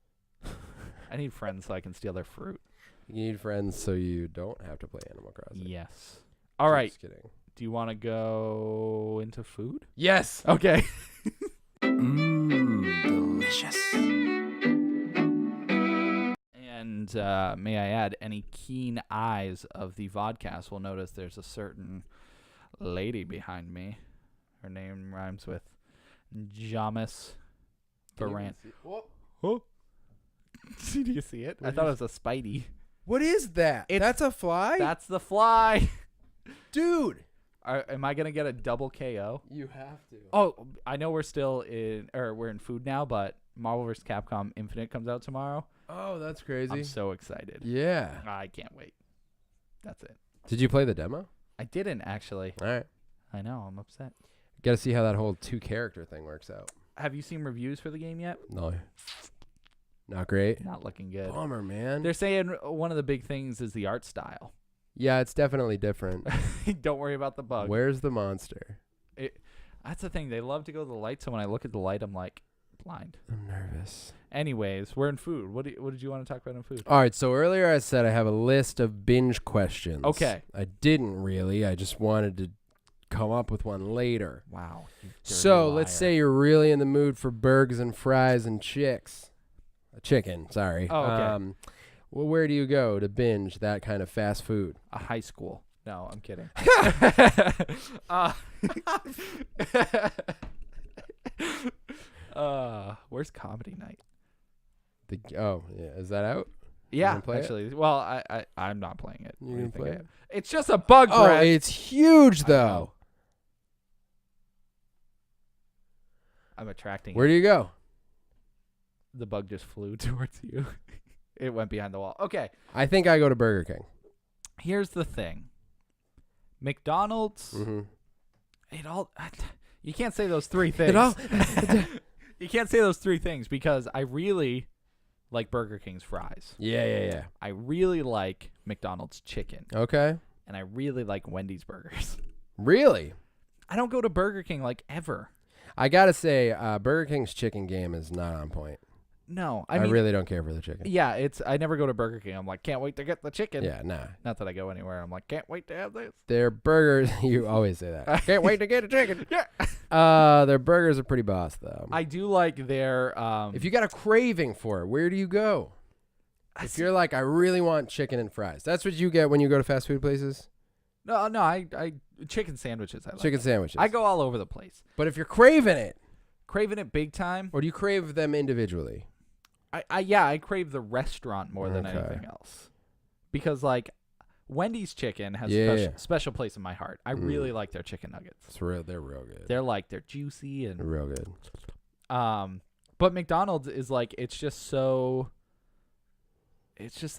I need friends so I can steal their fruit. You need friends so you don't have to play Animal Crossing. Yes. All right. Just kidding. Do you want to go into food? Yes. Okay. Delicious. And may I add, any keen eyes of the Vodcast will notice there's a certain lady behind me. Her name rhymes with Samus Returns. Oh. Did you see it? I thought it was a Spidey. What is that? That's a fly? That's the fly. Dude. Am I going to get a double KO? You have to. Oh, I know we're in food now, but Marvel vs. Capcom Infinite comes out tomorrow. Oh, that's crazy. I'm so excited. Yeah. I can't wait. That's it. Did you play the demo? I didn't, actually. All right. I know. I'm upset. Got to see how that whole 2-character thing works out. Have you seen reviews for the game yet? No. Not great. Not looking good. Bummer, man. They're saying one of the big things is the art style. Yeah, it's definitely different. Don't worry about the bug. Where's the monster? That's the thing. They love to go to the light, so when I look at the light, I'm like, blind. I'm nervous. Anyways, we're in food. What did you want to talk about in food? All right, so earlier I said I have a list of binge questions. Okay. I didn't really. I just wanted to come up with one later. Wow. So let's say you're really in the mood for burgers and fries and chicken, sorry. Oh, okay. Well, where do you go to binge that kind of fast food? A high school. No, I'm kidding. Where's comedy night? Yeah, is that out? Yeah, play actually. It? Well, I'm not playing it. You gonna play it? It's just a bug, Oh, Brett. it's huge though. I'm attracting Where do you go? The bug just flew towards you. It went behind the wall. Okay. I think I go to Burger King. Here's the thing. McDonald's. Mm-hmm. You can't say those three things. You can't say those three things because I really like Burger King's fries. Yeah. I really like McDonald's chicken. Okay. And I really like Wendy's burgers. Really? I don't go to Burger King like ever. I gotta say, Burger King's chicken game is not on point. No, I mean, really don't care for the chicken. Yeah, I never go to Burger King. I'm like, can't wait to get the chicken. Yeah, nah. Not that I go anywhere. I'm like, can't wait to have this. Their burgers, you always say that. Can't wait to get a chicken. Yeah. Their burgers are pretty boss though. I do like their. If you got a craving for it, where do you go? If you're like, I really want chicken and fries, that's what you get when you go to fast food places. No, I chicken sandwiches. I like chicken sandwiches. I go all over the place. But if you're craving it big time, or do you crave them individually? I crave the restaurant more than anything else, because like Wendy's chicken has a special place in my heart. I really like their chicken nuggets. They're real good. They're juicy and real good. But McDonald's is like it's just the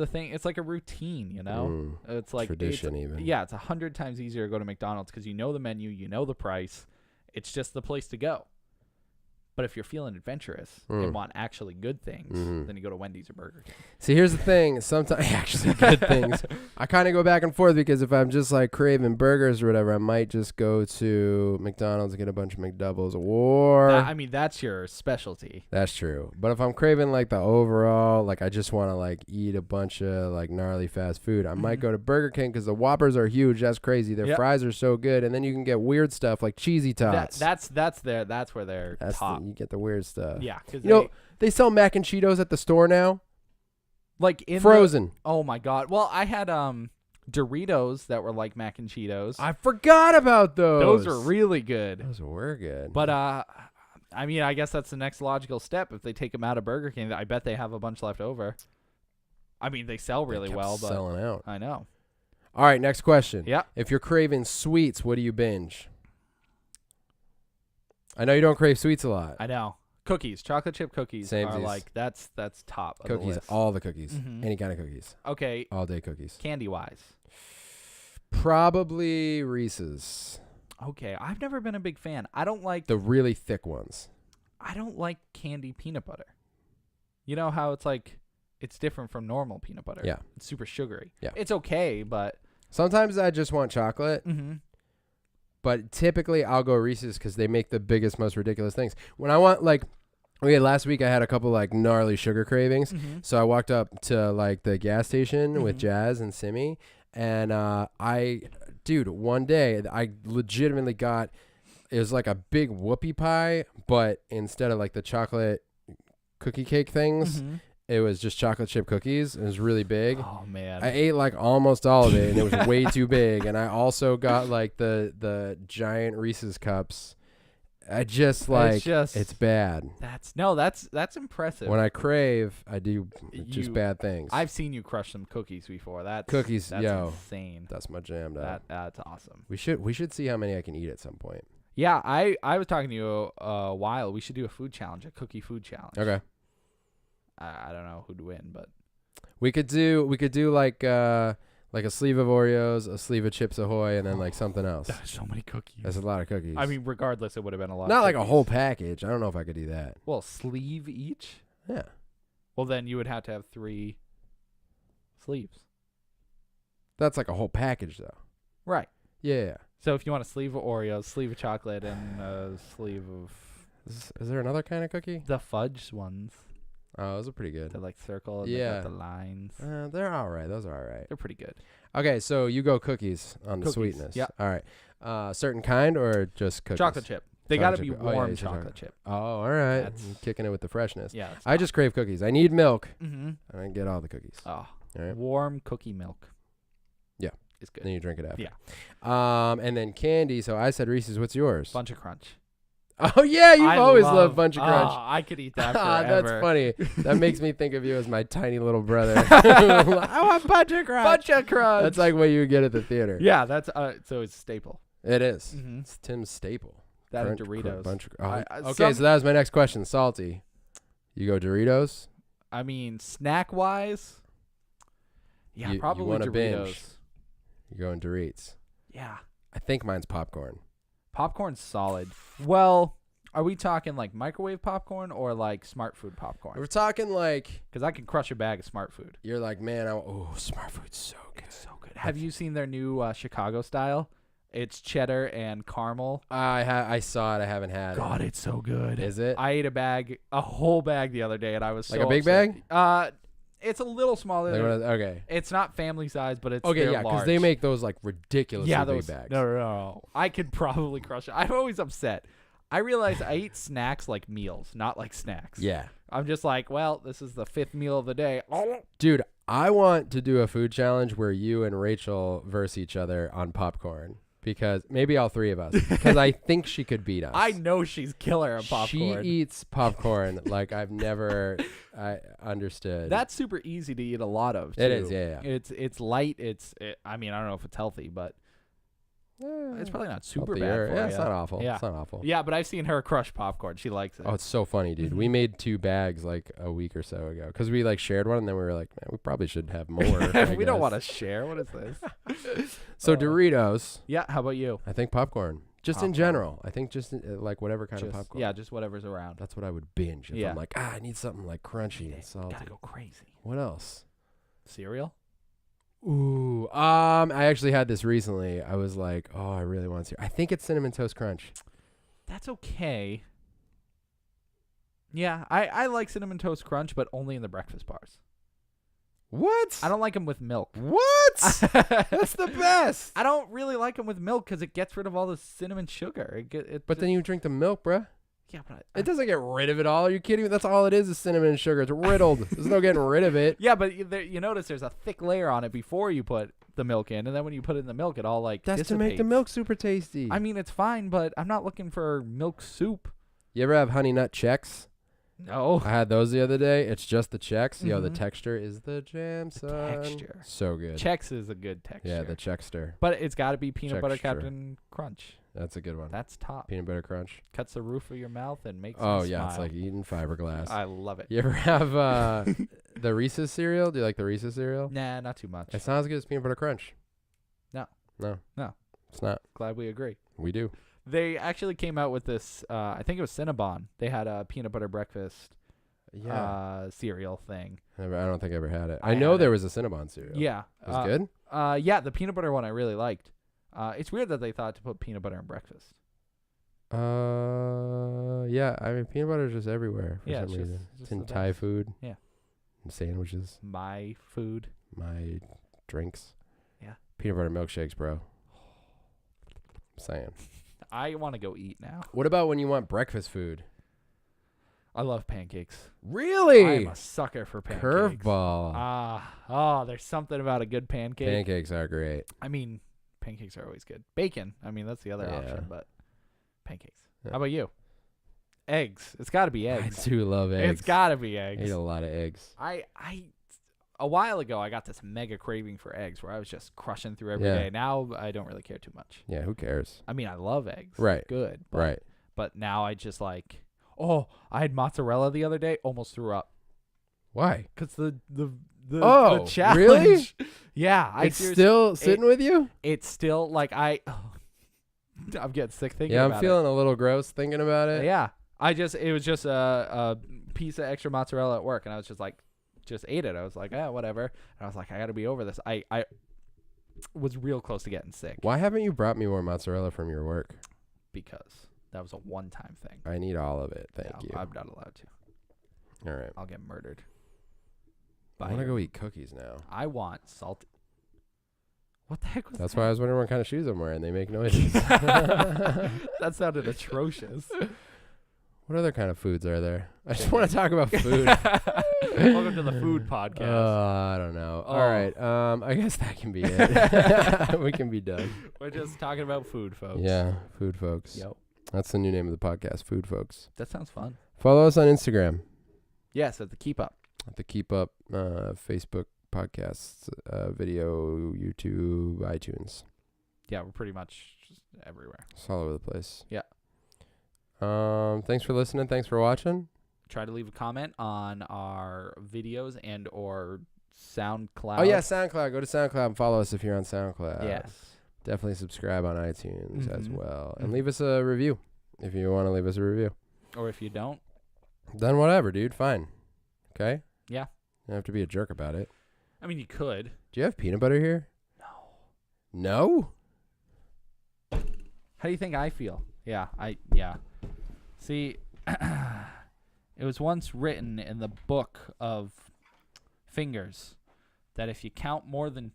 thing. It's like a routine, you know. It's like tradition even. Yeah, it's 100 times easier to go to McDonald's because you know the menu, you know the price. It's just the place to go. But if you're feeling adventurous and want actually good things, then you go to Wendy's or Burger King. See, here's the thing. Sometimes actually good things. I kind of go back and forth because if I'm just like craving burgers or whatever, I might just go to McDonald's and get a bunch of McDoubles. Or that's your specialty. That's true. But if I'm craving like the overall, like I just want to like eat a bunch of like gnarly fast food, I might go to Burger King because the Whoppers are huge. That's crazy. Their fries are so good, and then you can get weird stuff like cheesy tots. That's where they're top. You get the weird stuff. Yeah, because they sell mac and Cheetos at the store now. Like in Frozen. Oh my god. Well, I had Doritos that were like mac and Cheetos. I forgot about those. Those are really good. Those were good. But I mean, I guess that's the next logical step. If they take them out of Burger King, I bet they have a bunch left over. I mean, they sell really well, but selling out. I know. All right, next question. Yeah. If you're craving sweets, what do you binge? I know you don't crave sweets a lot. I know. Cookies, chocolate chip cookies are like that's top of cookies, the list. all the cookies, Mhm. any kind of cookies. Okay. All day cookies. Candy wise. Probably Reese's. Okay, I've never been a big fan. I don't like The really thick ones. I don't like candy peanut butter. You know how it's like it's different from normal peanut butter. Yeah. It's super sugary. Yeah. It's okay, but Sometimes I just want chocolate, but typically I'll go Reese's because they make the biggest, most ridiculous things. When I want last week I had a couple like gnarly sugar cravings, so I walked up to like the gas station with Jazz and Simi, and one day I legitimately got, it was like a big whoopie pie, but instead of like the chocolate cookie cake things, it was just chocolate chip cookies. It was really big. Oh man. I ate like almost all of it, and it was way too big. And I also got like the giant Reese's cups. I just like it's bad. That's impressive. When I crave, I do just bad things. I've seen you crush some cookies before. That's insane. That's my jam. That's awesome. We should see how many I can eat at some point. Yeah, I was talking to you a while. We should do a food challenge, a cookie food challenge. Okay. I don't know who'd win, but we could do like a sleeve of Oreos, a sleeve of Chips Ahoy, and then like something else. That's so many cookies. That's a lot of cookies. I mean, regardless, it would have been a lot. Not of like cookies. a whole package. I don't know if I could do that. Well, sleeve each. Yeah. Well, then you would have to have 3 sleeves. That's like a whole package, though. Right. Yeah. So if you want a sleeve of Oreos, sleeve of chocolate, and a sleeve of Is there another kind of cookie? the fudge ones, Oh, those are pretty good. they're like circle and Yeah. they got the lines. They're all right. Those are all right. They're pretty good. Okay, so you go cookies on the Cookies, sweetness. yeah. All right. Certain kind or just cookies? Chocolate chip. They got to Chocolate be chip. Oh, yeah, warm you said chocolate chip. Oh, all right. That's- I'm kicking it with the freshness. Yeah. I just crave cookies. I need milk, Mm-hmm. and I get all the cookies. Oh, All right. warm cookie milk. Yeah. It's good. Then you drink it after. Yeah. And then candy. So I said Reese's. What's yours? Bunch of Crunch. Oh yeah, you've always loved Bunch of Crunch. I could eat that forever. That's funny. That makes me think of you as my tiny little brother. I want Bunch of Crunch. Bunch of Crunch. That's like what you would get at the theater. Yeah, that's so it's a staple. It is. Mm-hmm. It's Tim's staple. That and Crunch, Doritos. Bunch of, Okay, so that was my next question. Salty. You go Doritos? I mean, snack wise, yeah, You probably want a Doritos. binge. You're going Doritos. Yeah, I think mine's popcorn. popcorn's solid. Well, are we talking like microwave popcorn or like smart food popcorn? We're talking like, Because I can crush a bag of smart food. you're like, man, smart food's so good. It's so good. Have you seen their new Chicago style? It's cheddar and caramel. I saw it. I haven't had God, it. it's so good. Is it? I ate a whole bag the other day, and I was Like so a big upset. bag? It's a little smaller. Okay. It's not family size, but it's Okay, they're yeah, because large. they make those like ridiculously yeah, big those bags. No. I could probably crush it. I'm always upset. I realize I eat snacks like meals, not like snacks. Yeah. I'm just like, well, this is the 5th meal of the day. Dude, I want to do a food challenge where you and Rachel verse each other on popcorn. Because maybe all 3 of us. Because I think she could beat us. I know she's killer at popcorn. She eats popcorn like I've never understood. That's super easy to eat a lot of, too. It is, yeah. It's light. I mean, I don't know if it's healthy, but it's probably not super bad for yeah, you. it's not awful. Yeah. It's not awful. Yeah, but I've seen her crush popcorn. She likes it. Oh, it's so funny, dude. We made 2 bags like a week or so ago because we like shared one, and then we were like, man, we probably should have more. We don't want to share. What is this? So Doritos. Yeah, how about you? I think popcorn. Just in general. I think just like whatever kind of popcorn. Yeah, just whatever's around. That's what I would binge if Yeah. I'm like, I need something like crunchy and salty. Gotta go crazy. What else? Cereal? Ooh, I actually had this recently. I was like, oh, I really want to. I think it's Cinnamon Toast Crunch. That's okay. Yeah, I like Cinnamon Toast Crunch, but only in the breakfast bars. What? I don't like them with milk. What? That's the best. I don't really like them with milk because it gets rid of all the cinnamon sugar. But then you drink the milk, bruh. Yeah, but It doesn't get rid of it all. Are you kidding me? That's all it is cinnamon and sugar. It's riddled. There's no getting rid of it. yeah, but you notice there's a thick layer on it before you put the milk in, and then when you put it in the milk, it all like That's to make the dissipates. milk super tasty. I mean, it's fine, but I'm not looking for milk soup. You ever have Honey Nut Chex? No. I had those the other day. It's just the Chex. Yo, the Mhm. texture is the jam, son. texture. So good. Chex is a good texture. Yeah, the Checkster. But it's got to be peanut butter Checkster. Captain Crunch. That's a good one. That's top. Peanut butter crunch. Cuts the roof of your mouth and makes Oh, you yeah. smile. It's like eating fiberglass. I love it. You ever have the Reese's cereal? Do you like the Reese's cereal? Nah, not too much. It's not as good as peanut butter crunch. No. No. No. It's not. Glad we agree. We do. They actually came out with this, I think it was Cinnabon. They had a peanut butter breakfast cereal thing. I don't think I ever had it. I I know had there it. was a Cinnabon cereal. Yeah. It was good? Yeah, the peanut butter one I really liked. It's weird that they thought to put peanut butter in breakfast. Yeah. I mean, peanut butter is just everywhere for Yeah, some it's reason. just It's in the Thai best. food. Yeah. And sandwiches. My food. My drinks. Yeah. Peanut butter milkshakes, bro. I'm saying. I want to go eat now. What about when you want breakfast food? I love pancakes. Really? I'm a sucker for pancakes. Curveball. There's something about a good pancake. Pancakes are great. I mean, pancakes are always good. Bacon. I mean, that's the other Yeah. option, but pancakes. Yeah. How about you? Eggs. It's got to be eggs. I do love eggs. It's got to be I eggs. eat a lot of eggs. A while ago, I got this mega craving for eggs where I was just crushing through every day. Yeah. Now, I don't really care too much. Yeah, who cares? I mean, I love eggs. Right. Good. But, Right. But now I just like, I had mozzarella the other day, almost threw up. Why? Because the Oh, challenge. really? Yeah. It's still sitting with you? It's still like I'm getting sick thinking Yeah, about I'm feeling a little gross thinking about it. it. Yeah. It was just a piece of extra mozzarella at work, and I was just ate it. I was like, whatever. And I was like, I got to be over this. I was real close to getting sick. Why haven't you brought me more mozzarella from your work? Because that was a one-time thing. I need all of it. Thank No, you. I'm not allowed to. All right. I'll get murdered. I want to go eat cookies now. I want salty. What the heck was That's that? why I was wondering what kind of shoes I'm wearing. They make noises. That sounded atrocious. What other kind of foods are there? I just want to talk about food. Welcome to the food podcast. I don't know. Oh. All right. I guess that can be it. We can be done. We're just talking about food, folks. Yeah, food folks. Yo, That's the new name of the podcast, Food Folks. that sounds fun. Follow us on Instagram Yes, at the Keep Up. at the Keep Up, Facebook podcasts, video, YouTube, iTunes. Yeah, we're pretty much just everywhere. It's all over the place. Yeah. Thanks for listening. Thanks for watching. Try to leave a comment on our videos and or SoundCloud. Oh, yeah, SoundCloud. Go to SoundCloud and follow us if you're on SoundCloud. Yes. Definitely subscribe on iTunes as Mhm. well. And Mhm. leave us a review if you want to leave us a review. Or if you don't, Then whatever, dude. Fine. Okay? Yeah. You don't have to be a jerk about it. I mean, you could. Do you have peanut butter here? No? How do you think I feel? Yeah. See, it was once written in the book of fingers that if you count more than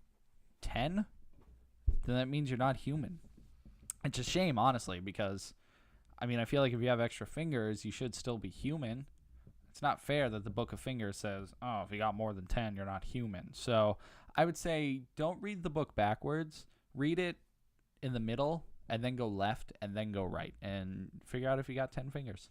10, then that means you're not human. It's a shame, honestly, because, I mean, I feel like if you have extra fingers, you should still be human. It's not fair that the book of fingers says, oh, if you got more than 10, you're not human. So I would say don't read the book backwards. Read it in the middle and then go left and then go right and figure out if you got 10 fingers.